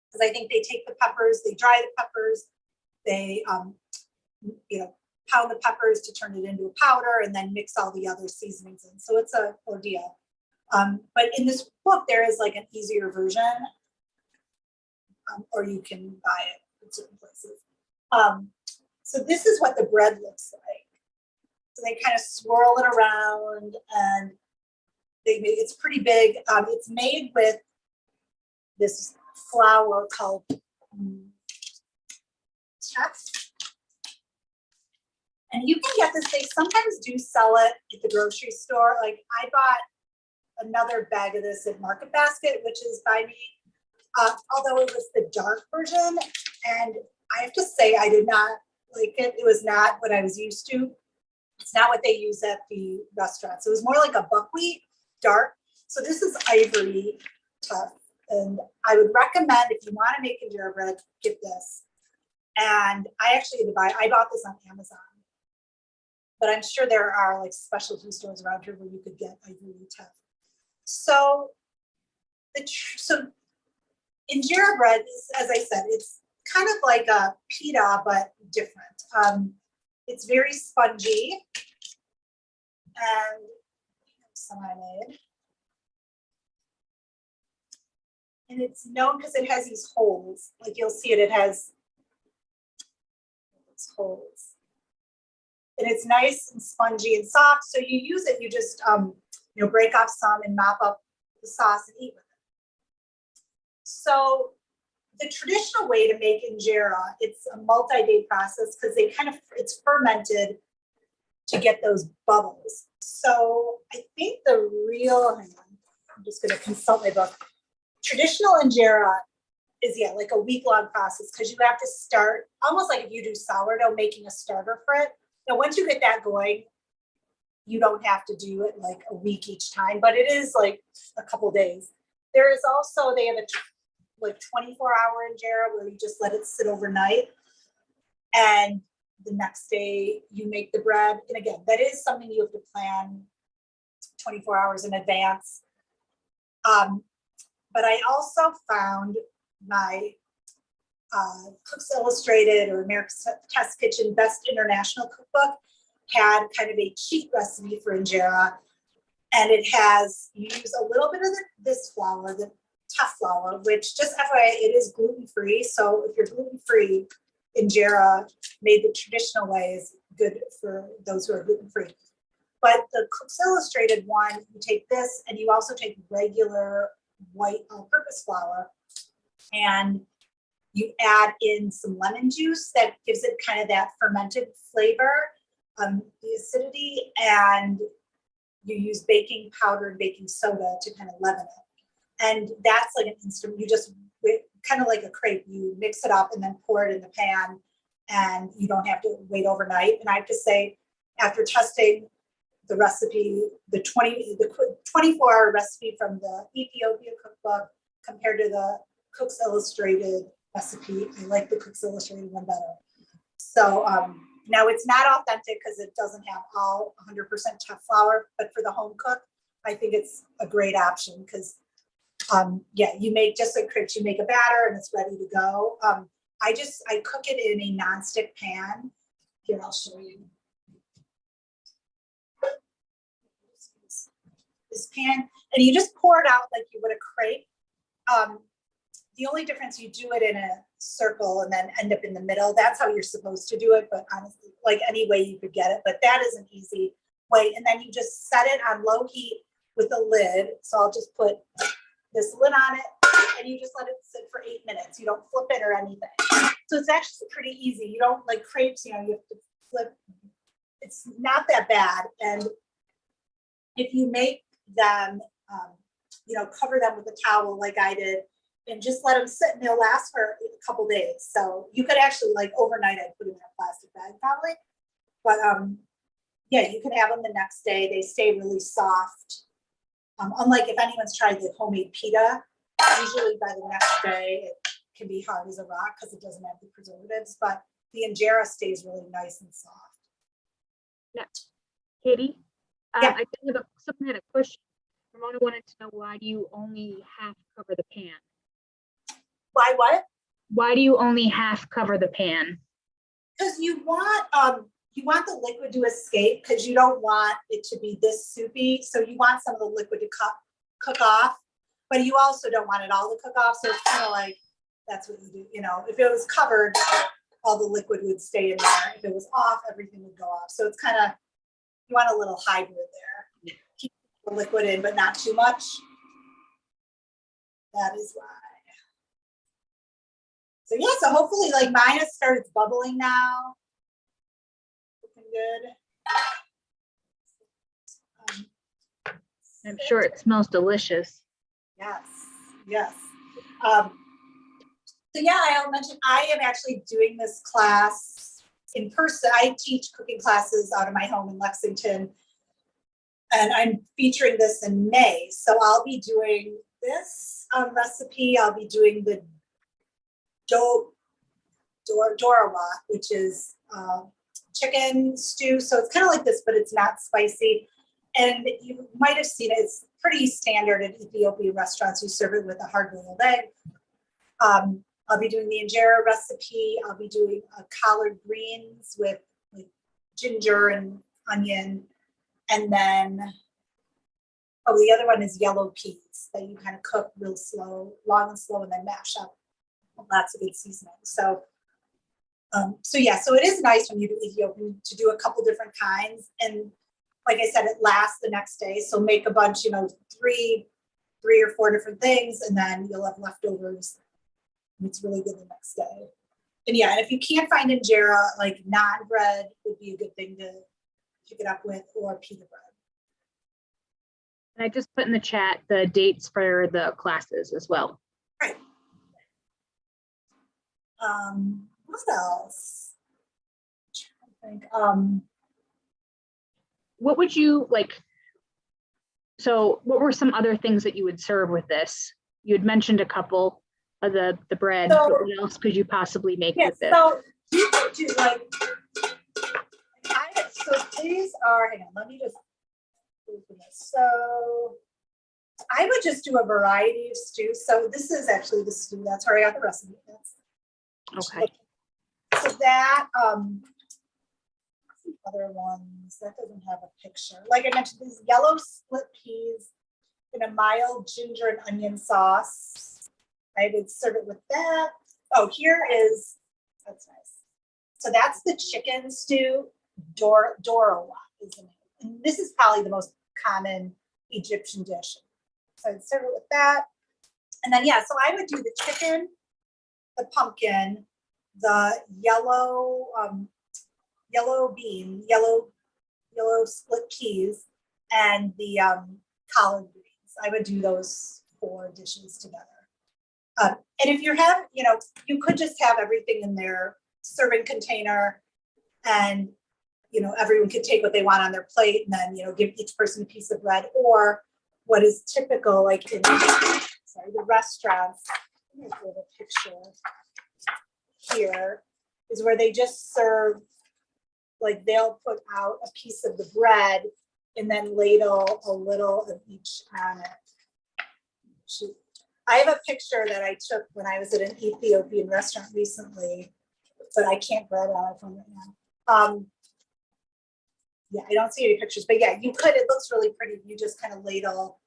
S2: Because I think they take the peppers, they dry the peppers, they pound the peppers to turn it into a powder and then mix all the other seasonings in. So it's an ordeal. But in this book, there is like an easier version, or you can buy it in certain places. So this is what the bread looks like. So they kind of swirl it around, and it's pretty big. It's made with this flour called teff. And you can get this, they sometimes do sell it at the grocery store. Like I bought another bag of this at Market Basket, which is by me, although it was the dark version. And I have to say, I did not like it. It was not what I was used to. It's not what they use at the restaurants. It was more like a buckwheat, dark. So this is ivory tough. And I would recommend, if you want to make Injera bread, get this. And I actually had to I bought this on Amazon. But I'm sure there are like specialty stores around here where you could get ivory tough. So Injera bread is, as I said, it's kind of like a pita, but different. It's very spongy, and some I made. And it's known because it has these holes. Like you'll see it has these holes. And it's nice and spongy and soft. So you use it, you just break off some and mop up the sauce and eat with it. So the traditional way to make injera, it's a multi-day process because it's fermented to get those bubbles. So I think hang on, I'm just going to consult my book. Traditional injera is like a week-long process because you have to start almost like if you do sourdough, making a starter for it. Now, once you get that going, you don't have to do it like a week each time, but it is like a couple days. There is also, they have a 24-hour injera where you just let it sit overnight, and the next day you make the bread. And again, that is something you have to plan 24 hours in advance. But I also found my Cooks Illustrated or America's Test Kitchen Best International Cookbook had kind of a cheat recipe for injera, and you use a little bit of this flour, the tough flour, which just FYI, it is gluten-free. So if you're gluten-free, injera made the traditional way is good for those who are gluten-free. But the Cooks Illustrated one, you take this and you also take regular white all-purpose flour, and you add in some lemon juice that gives it kind of that fermented flavor, the acidity, and you use baking powder and baking soda to kind of leaven it. And that's like an instant, you just, kind of like a crepe, you mix it up and then pour it in the pan, and you don't have to wait overnight. And I have to say, after testing the recipe, the 24-hour recipe from the Ethiopian cookbook compared to the Cook's Illustrated recipe, I like the Cook's Illustrated one better. So now it's not authentic because it doesn't have all 100% tough flour, but for the home cook, I think it's a great option because yeah, you make just like crepes, you make a batter and it's ready to go. I cook it in a nonstick pan. Here, I'll show you. This pan, and you just pour it out like you would a crepe. The only difference, you do it in a circle and then end up in the middle. That's how you're supposed to do it, but honestly, like any way you could get it, but that is an easy way. And then you just set it on low heat with a lid. So I'll just put this lid on it, and you just let it sit for 8 minutes. You don't flip it or anything. So it's actually pretty easy. You don't, like crepes, you know, you have to flip. It's not that bad. And if you make them, you know, cover them with a towel like I did, and just let them sit, and they'll last for a couple days. So you could actually, like overnight, I'd put them in a plastic bag probably. But yeah, you can have them the next day. They stay really soft. Unlike if anyone's tried the homemade pita, usually by the next day it can be hard as a rock because it doesn't have the preservatives, but the injera stays really nice and soft.
S1: Yeah. Katie,
S2: Yeah.
S1: I think something had a question. Ramona wanted to know, why do you only half cover the pan?
S2: Why what?
S1: Why do you only half cover the pan?
S2: Because you want the liquid to escape, because you don't want it to be this soupy. So you want some of the liquid to cook off, but you also don't want it all to cook off. So it's kind of like, that's what you do. You know, if it was covered, all the liquid would stay in there. If it was off, everything would go off. So it's kind of, you want a little hybrid there. Keep the liquid in, but not too much. That is why. So yeah, so hopefully, like mine has started bubbling now. Looking good.
S1: I'm sure it smells delicious.
S2: Yes, yes. So yeah, I'll mention I am actually doing this class in person. I teach cooking classes out of my home in Lexington, and I'm featuring this in May. So I'll be doing this recipe. I'll be doing the Dorawa, which is chicken stew. So it's kind of like this, but it's not spicy. And you might have seen it. It's pretty standard in Ethiopian restaurants. You serve it with a hard-boiled egg. I'll be doing the injera recipe. I'll be doing collard greens with like ginger and onion. And then, oh, the other one is yellow peas that you kind of cook real slow, long and slow, and then mash up. Lots of good seasoning. So, so yeah, so it is nice when you do Ethiopian to do a couple different kinds. And like I said, it lasts the next day. So make a bunch, you know, three or four different things, and then you'll have leftovers. And it's really good the next day. And yeah, and if you can't find injera, like naan bread would be a good thing to pick it up with, or pita bread.
S1: And I just put in the chat the dates for the classes as well.
S2: Right. What else? I'm trying to think.
S1: What would you like? So what were some other things that you would serve with this? You had mentioned a couple of the bread.
S2: So,
S1: what else could you possibly make with this?
S2: So you could do like, so these are, hang on, let me just open this. So I would just do a variety of stews. So this is actually the stew. That's where I got the recipe.
S1: Okay.
S2: So that, other ones, that doesn't have a picture. Like I mentioned, these yellow split peas in a mild ginger and onion sauce. I would serve it with that. Oh, here is, that's nice. So that's the chicken stew, Dorawa, isn't it? And this is probably the most common Egyptian dish. So I'd serve it with that. And then, yeah, so I would do the chicken the pumpkin, the yellow split peas, and the collard greens. I would do those 4 dishes together. And if you have, you could just have everything in their serving container, and everyone could take what they want on their plate, and then give each person a piece of bread. Or what is typical, like in the restaurants, let me give a picture here, is where they just serve, like they'll put out a piece of the bread and then ladle a little of each on it. I have a picture that I took when I was at an Ethiopian restaurant recently, but I can't grab it on my phone right now. Yeah, I don't see any pictures, but yeah, you could. It looks really pretty. You just kind of ladle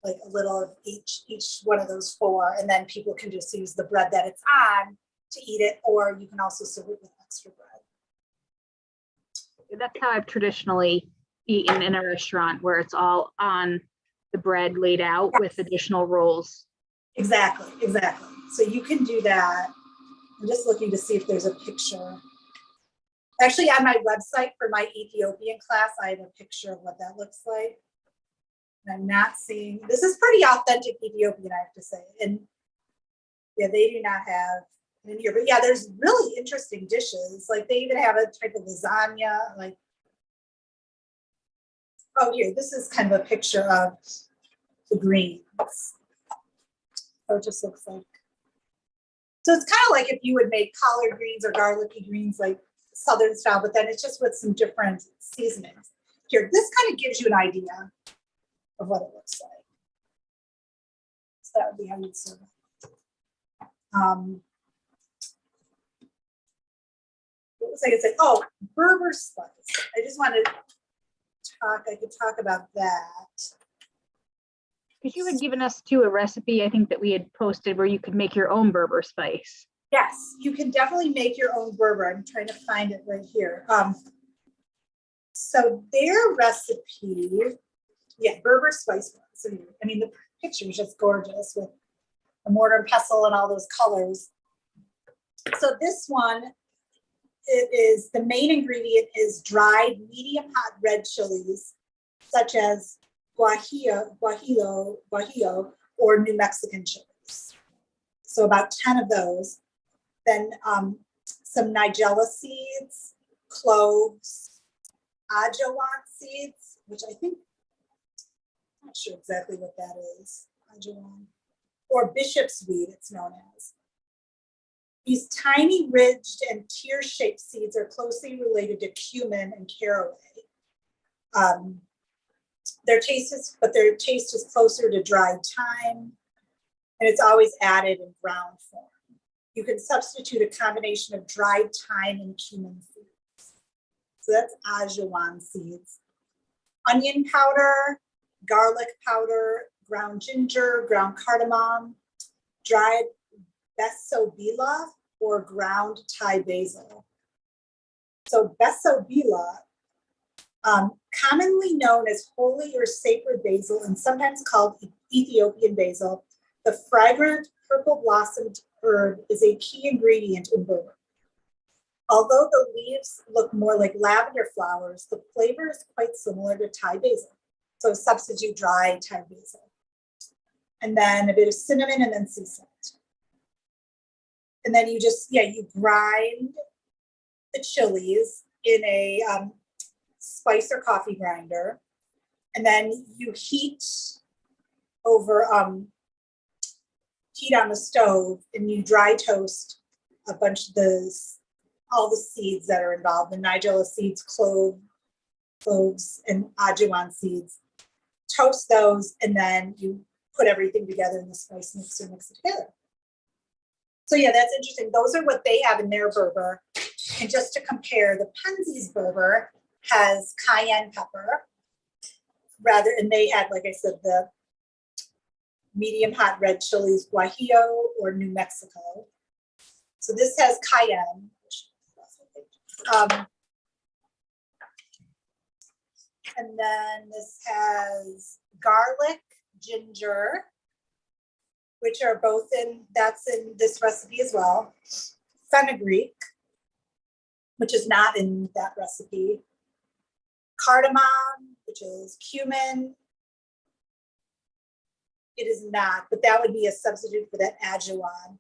S2: like a little of each one of those 4, and then people can just use the bread that it's on to eat it, or you can also serve it with extra bread.
S1: That's how I've traditionally eaten in a restaurant, where it's all on the bread laid out with additional rolls.
S2: Exactly. So you can do that. I'm just looking to see if there's a picture. Actually, on my website for my Ethiopian class, I have a picture of what that looks like. And I'm not seeing, this is pretty authentic Ethiopian, I have to say. And yeah, they do not have in here, but yeah, there's really interesting dishes. Like they even have a type of lasagna, like, oh, here, this is kind of a picture of the greens. So it just looks like, so it's kind of like if you would make collard greens or garlicky greens, like Southern style, but then it's just with some different seasonings. Here, this kind of gives you an idea of what it looks like. So that would be how you'd serve it. What was I gonna say? Oh, Berber spice. I just wanted to I could talk about that.
S1: Because you had given us too a recipe, I think, that we had posted where you could make your own Berber spice.
S2: Yes, you can definitely make your own Berber. I'm trying to find it right here. So their recipe, yeah, Berber spice. So I mean, the picture is just gorgeous with the mortar and pestle and all those colors. So this one, it is, the main ingredient is dried medium hot red chilies, such as guajillo, or New Mexican chilies. So about 10 of those. Then some nigella seeds, cloves, ajowan seeds, which I think, I'm not sure exactly what that is, ajowan, or bishop's weed, it's known as. These tiny ridged and tear-shaped seeds are closely related to cumin and caraway. Their taste is closer to dried thyme, and it's always added in ground form. You can substitute a combination of dried thyme and cumin seeds. So that's ajowan seeds. Onion powder, garlic powder, ground ginger, ground cardamom, dried besobila, or ground Thai basil. So besobila, commonly known as holy or sacred basil and sometimes called Ethiopian basil, the fragrant purple blossomed herb is a key ingredient in Berber. Although the leaves look more like lavender flowers, the flavor is quite similar to Thai basil. So substitute dry Thai basil. And then a bit of cinnamon and then sea salt. And then you just, you grind the chilies in a spice or coffee grinder. And then you heat on the stove, and you dry toast a bunch of all the seeds that are involved, the nigella seeds, cloves, and ajowan seeds. Toast those, and then you put everything together in the spice mixer, mix it together. So yeah, that's interesting. Those are what they have in their Berber. And just to compare, the Penzi's Berber has cayenne pepper, and they had, like I said, the medium hot red chilies, guajillo or New Mexico. So this has cayenne. And then this has garlic, ginger, which are both that's in this recipe as well. Fenugreek, which is not in that recipe. Cardamom, which is cumin. It is not, but that would be a substitute for that adjuvan.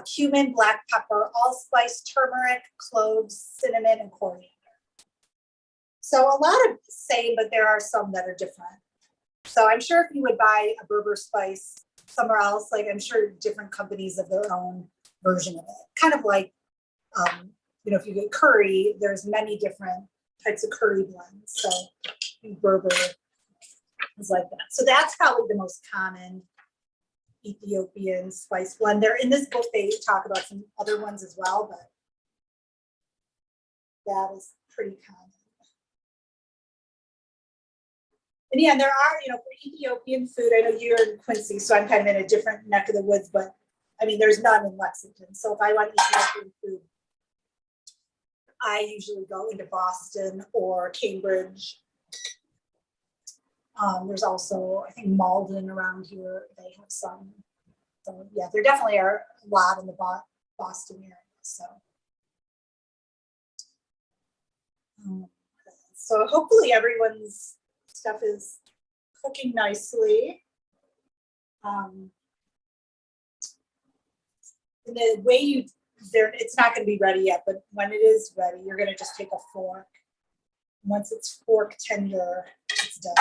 S2: Cumin, black pepper, allspice, turmeric, cloves, cinnamon, and coriander. So a lot of the same, but there are some that are different. So I'm sure if you would buy a Berber spice somewhere else, like I'm sure different companies have their own version of it. Kind of like, if you get curry, there's many different types of curry blends. So Berber is like that. So that's probably the most common Ethiopian spice blend. There in this book, they talk about some other ones as well, but that is pretty common. And yeah, there are, for Ethiopian food, I know you're in Quincy, so I'm kind of in a different neck of the woods, but I mean, there's none in Lexington. So if I want Ethiopian food, I usually go into Boston or Cambridge. There's also, I think, Malden around here. They have some. So yeah, there definitely are a lot in the Boston area. So hopefully everyone's stuff is cooking nicely. And the way it's not going to be ready yet, but when it is ready, you're going to just take a fork. Once it's fork tender, it's done.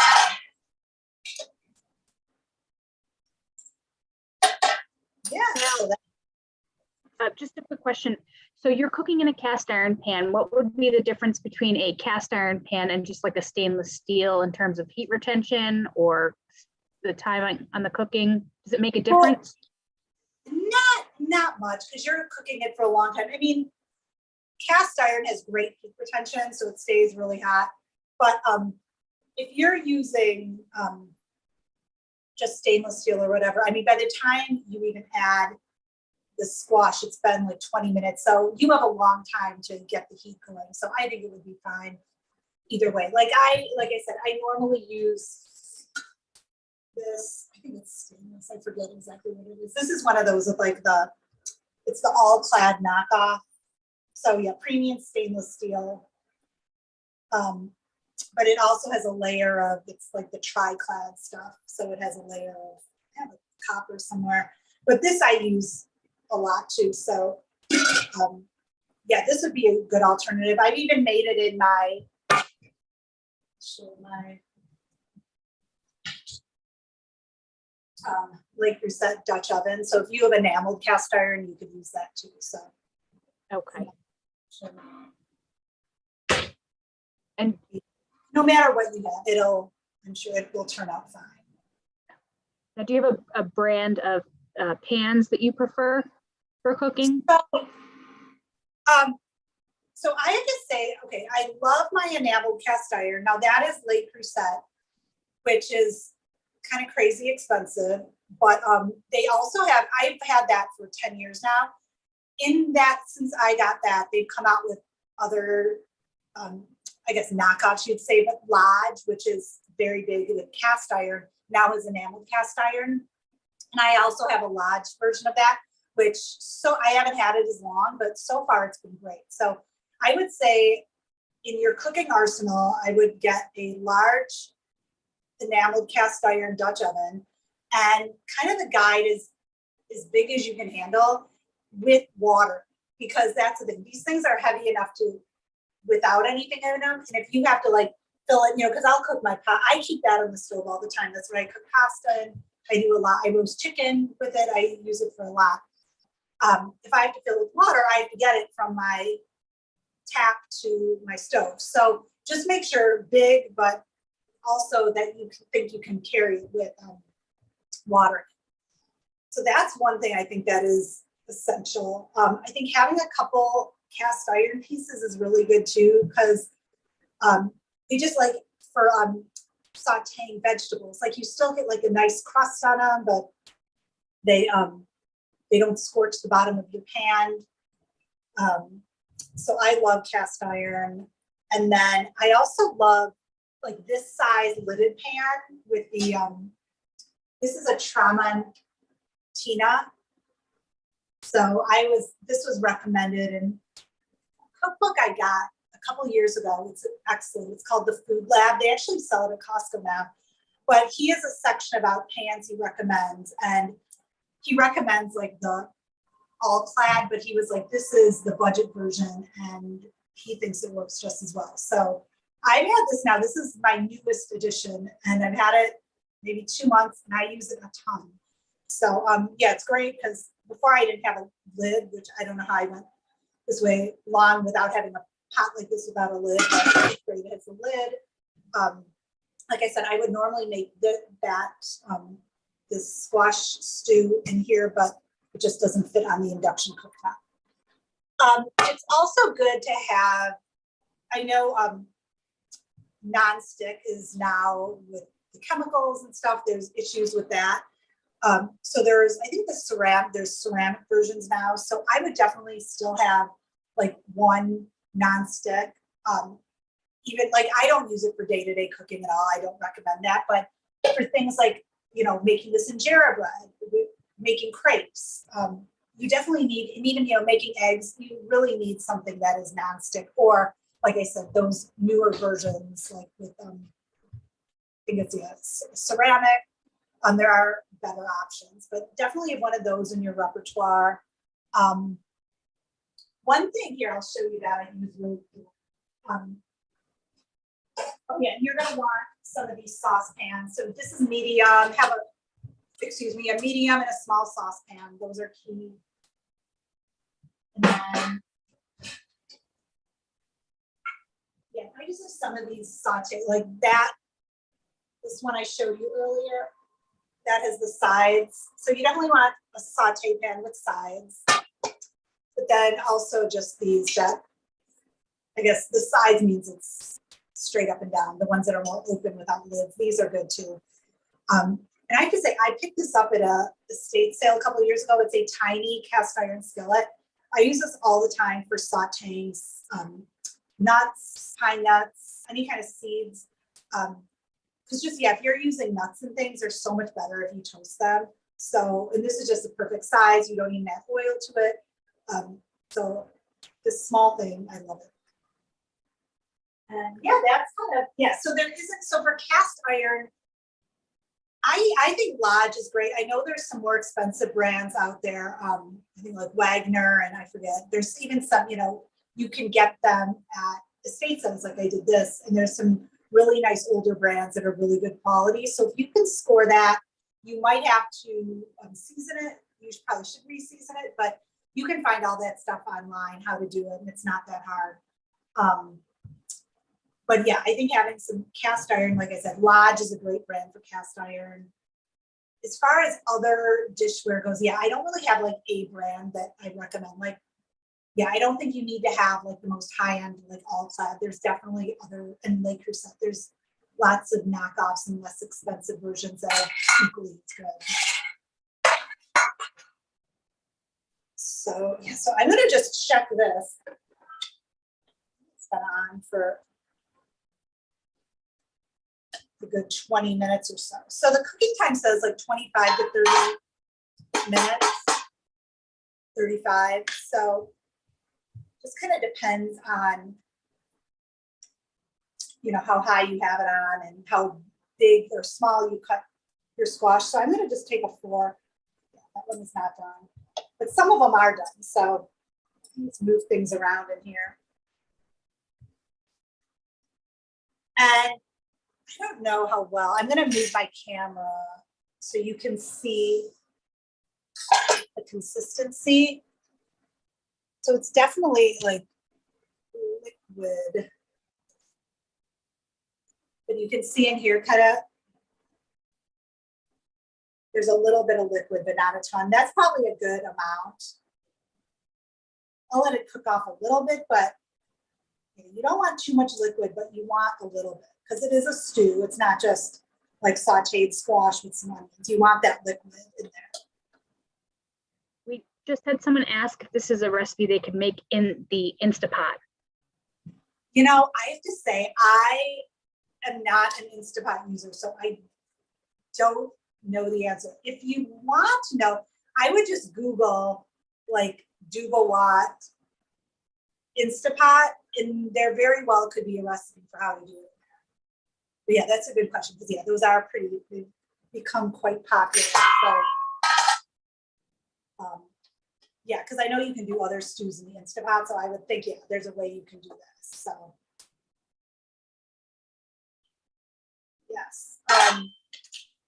S2: Yeah. So
S1: just a quick question. So you're cooking in a cast iron pan. What would be the difference between a cast iron pan and just like a stainless steel in terms of heat retention or the time on the cooking? Does it make a difference?
S2: Not much, because you're cooking it for a long time. I mean, cast iron has great heat retention, so it stays really hot. But if you're using just stainless steel or whatever, I mean, by the time you even add the squash, it's been like 20 minutes. So you have a long time to get the heat going. So I think it would be fine either way. Like I said, I normally use this, I think it's stainless. I forget exactly what it is. This is one of those with like it's the all clad knockoff. So yeah, premium stainless steel. But it also has a layer of, it's like the tri-clad stuff. So it has a layer of copper somewhere. But this I use a lot too. So yeah, this would be a good alternative. I've even made it in my Lake Reset Dutch oven. So if you have enameled cast iron, you could use that too. So
S1: okay.
S2: And no matter what you have, I'm sure it will turn out fine.
S1: Now, do you have a brand of pans that you prefer for cooking?
S2: So I have to say, okay, I love my enameled cast iron. Now that is Lake Reset, which is kind of crazy expensive, but they also have, I've had that for 10 years now. In that, since I got that, they've come out with other, I guess knockoffs you'd say, but Lodge, which is very big with cast iron, now is enameled cast iron. And I also have a Lodge version of that, which, so I haven't had it as long, but so far it's been great. So I would say in your cooking arsenal, I would get a large enameled cast iron Dutch oven, and kind of the guide is as big as you can handle with water, because that's the thing. These things are heavy enough to, without anything in them. And if you have to like fill it, because I'll cook my pot. I keep that on the stove all the time. That's what I cook pasta in. I do a lot. I roast chicken with it. I use it for a lot. If I have to fill it with water, I have to get it from my tap to my stove. So just make sure big, but also that you think you can carry it with water. So that's one thing I think that is essential. I think having a couple cast iron pieces is really good too, because they just like for sauteing vegetables, like you still get like a nice crust on them, but they don't scorch the bottom of your pan. So I love cast iron. And then I also love like this size lidded pan with the, this is a Tramon Tina. So this was recommended in a cookbook I got a couple years ago. It's excellent. It's called The Food Lab. They actually sell it at Costco now. But he has a section about pans he recommends. And he recommends like the all clad, but he was like, this is the budget version. And he thinks it works just as well. So I've had this now. This is my newest edition. And I've had it maybe 2 months and I use it a ton. So yeah, it's great because before I didn't have a lid, which I don't know how I went this way long without having a pot like this without a lid, but it's great. It has a lid. Like I said, I would normally make this squash stew in here, but it just doesn't fit on the induction cooktop. It's also good to have, I know nonstick is now with the chemicals and stuff, there's issues with that. So I think there's ceramic versions now. So I would definitely still have like one nonstick. Even like, I don't use it for day-to-day cooking at all. I don't recommend that, but for things like, making this injera bread, making crepes, you definitely need, and even, making eggs, you really need something that is nonstick, or like I said, those newer versions, like with, I think it's ceramic. There are better options, but definitely have one of those in your repertoire. One thing here, I'll show you that I use really cool. Oh yeah, you're gonna want some of these saucepans. So this is medium, a medium and a small saucepan. Those are key. And then, yeah, I just have some of these saute, like that. This one I showed you earlier, that has the sides. So you definitely want a saute pan with sides. But then also just these that, I guess the sides means it's straight up and down. The ones that are more open without lids, these are good too. And I have to say, I picked this up at a estate sale a couple of years ago. It's a tiny cast iron skillet. I use this all the time for sauteing nuts, pine nuts, any kind of seeds. Because if you're using nuts and things, they're so much better if you toast them. So, and this is just the perfect size. You don't even add oil to it. So this small thing, I love it. And yeah, that's kind of, so there isn't, so for cast iron, I think Lodge is great. I know there's some more expensive brands out there. I think like Wagner, and I forget, there's even some, you can get them at estate sales like I did this, and there's some really nice older brands that are really good quality. So if you can score that, you might have to season it. You probably should re-season it, but you can find all that stuff online, how to do it, and it's not that hard. But yeah, I think having some cast iron, like I said, Lodge is a great brand for cast iron. As far as other dishware goes, I don't really have like a brand that I recommend. Like, I don't think you need to have like the most high-end, like all clad. There's definitely other, and like you said, there's lots of knockoffs and less expensive versions that are equally good. So I'm gonna just check this. It's been on for a good 20 minutes or so. So the cooking time says like 25 to 30 minutes, 35. So just kind of depends on, how high you have it on and how big or small you cut your squash. So I'm going to just take a 4. That one is not done, but some of them are done. So let's move things around in here. And I don't know how well, I'm going to move my camera so you can see the consistency. So it's definitely like liquid. But you can see in here kind of, there's a little bit of liquid, but not a ton. That's probably a good amount. I'll let it cook off a little bit, but you don't want too much liquid, but you want a little bit because it is a stew. It's not just like sauteed squash with some onions. You want that liquid in there.
S1: We just had someone ask if this is a recipe they could make in the Instapot.
S2: I have to say, I am not an Instapot user, so I don't know the answer. If you want to know, I would just Google like Duba Instapot, and there very well could be a recipe for how to do it. But yeah, that's a good question, because yeah, those are they've become quite popular. So yeah, because I know you can do other stews in the Instapot, so I would think, yeah, there's a way you can do this. So yes.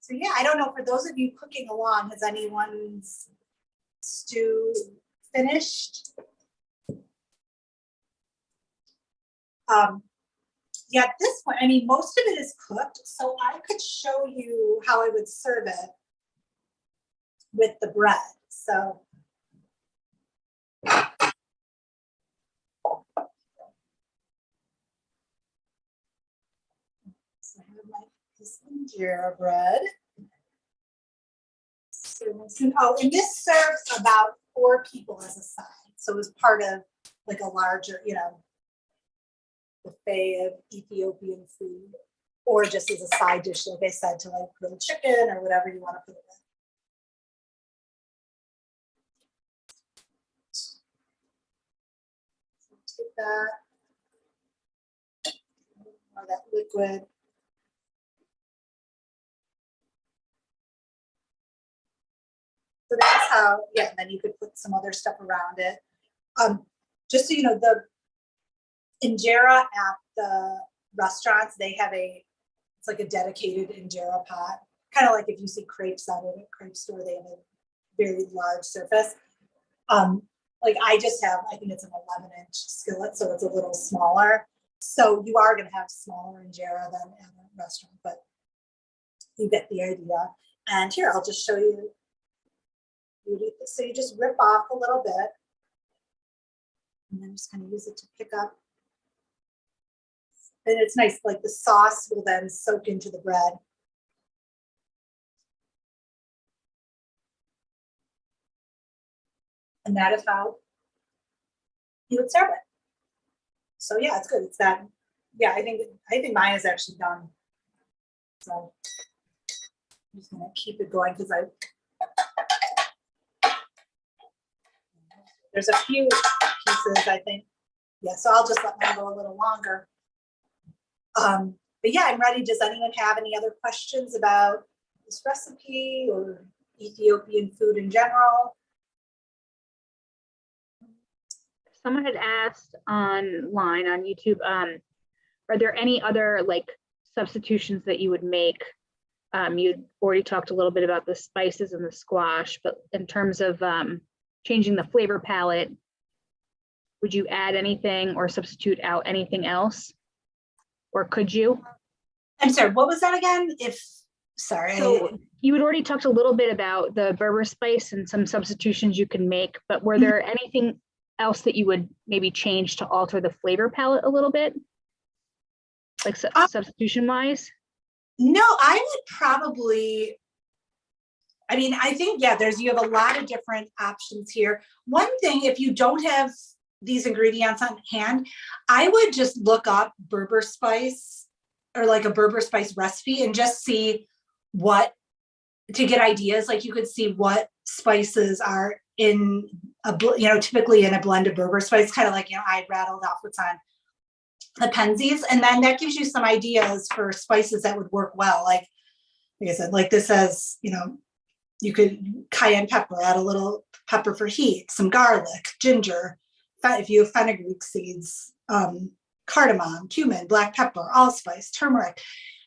S2: So yeah, I don't know, for those of you cooking along, has anyone's stew finished? Yeah, at this point, I mean, most of it is cooked, so I could show you how I would serve it with the bread. So I have this Injera bread. Oh, and this serves about 4 people as a side. So it's part of like a larger, buffet of Ethiopian food, or just as a side dish, like I said, to like grilled chicken or whatever you want to put it in. So take that, more of that liquid. So that's how, yeah, and then you could put some other stuff around it. Just so you know, the Injera at the restaurants, they have it's like a dedicated Injera pot. Kind of like if you see crepes out at a crepe store, they have a very large surface. Like I just have, I think it's an 11-inch skillet, so it's a little smaller. So you are going to have smaller Injera than at a restaurant, but you get the idea. And here, I'll just show you. So you just rip off a little bit, and then just kind of use it to pick up. And it's nice, like the sauce will then soak into the bread. And that is how you would serve it. So yeah, it's good. It's that. Yeah, I think mine is actually done. So I'm just gonna keep it going because there's a few pieces, I think. Yeah, so I'll just let mine go a little longer. But yeah, I'm ready. Does anyone have any other questions about this recipe or Ethiopian food in general?
S1: Someone had asked online on YouTube, are there any other like substitutions that you would make? You'd already talked a little bit about the spices and the squash, but in terms of changing the flavor palette, would you add anything or substitute out anything else? Or could you?
S2: I'm sorry, what was that again? Sorry.
S1: So you had already talked a little bit about the Berber spice and some substitutions you can make, but were there anything else that you would maybe change to alter the flavor palette a little bit? Like substitution wise?
S2: No, I would probably, I mean, I think, yeah, you have a lot of different options here. One thing, if you don't have these ingredients on hand, I would just look up Berber spice or like a Berber spice recipe and just see to get ideas. Like you could see what spices are in typically in a blend of Berber spice, kind of like, I rattled off what's on the Penzies. And then that gives you some ideas for spices that would work well. Like I said, like this says, you could cayenne pepper, add a little pepper for heat, some garlic, ginger, if you have fenugreek seeds, cardamom, cumin, black pepper, allspice, turmeric.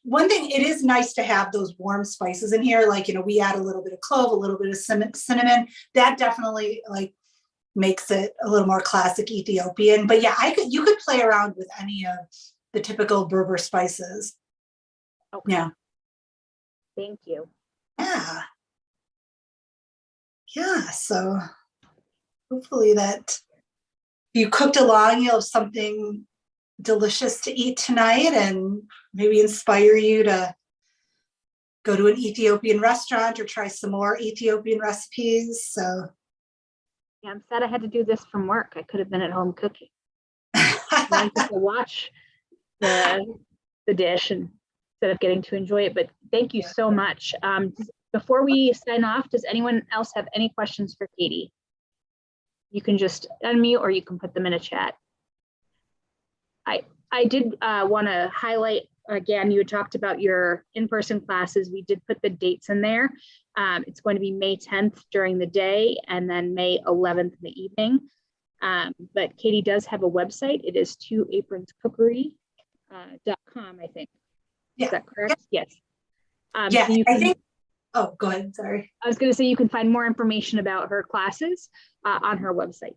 S2: One thing, it is nice to have those warm spices in here. Like, we add a little bit of clove, a little bit of cinnamon. That definitely like makes it a little more classic Ethiopian. But yeah, you could play around with any of the typical Berber spices.
S1: Okay.
S2: Yeah.
S1: Thank you.
S2: Yeah. Yeah. So hopefully that you cooked along, you'll have something delicious to eat tonight and maybe inspire you to go to an Ethiopian restaurant or try some more Ethiopian recipes. So
S1: yeah, I'm sad I had to do this from work. I could have been at home cooking. I get to watch the dish instead of getting to enjoy it. But thank you so much. Does Before we sign off, does anyone else have any questions for Katie? You can just unmute or you can put them in a chat. I did want to highlight, again, you had talked about your in-person classes. We did put the dates in there. It's going to be May 10th during the day and then May 11th in the evening. But Katie does have a website. It is twoapronscookery.com, I think.
S2: Yeah.
S1: Is that correct?
S2: Yeah.
S1: Yes.
S2: Yeah,
S1: so you can,
S2: I think, oh, go ahead, sorry.
S1: I was going to say you can find more information about her classes on her website.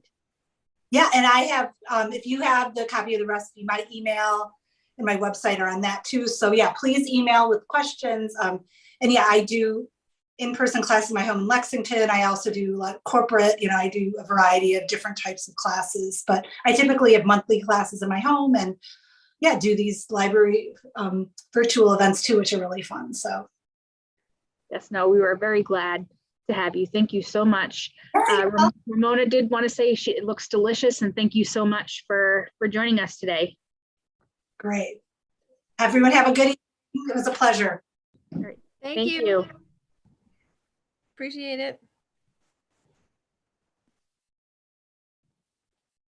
S2: Yeah, and I have, if you have the copy of the recipe, my email and my website are on that too. So yeah, please email with questions. And yeah, I do in-person classes in my home in Lexington. I also do a lot of corporate, I do a variety of different types of classes, but I typically have monthly classes in my home and yeah, do these library virtual events too, which are really fun. So.
S1: Yes, no, we were very glad to have you. Thank you so much. Ramona did want to say it looks delicious, and thank you so much for joining us today.
S2: Great. Everyone have a good evening. It was a pleasure.
S1: All right.
S3: Thank you. Appreciate it.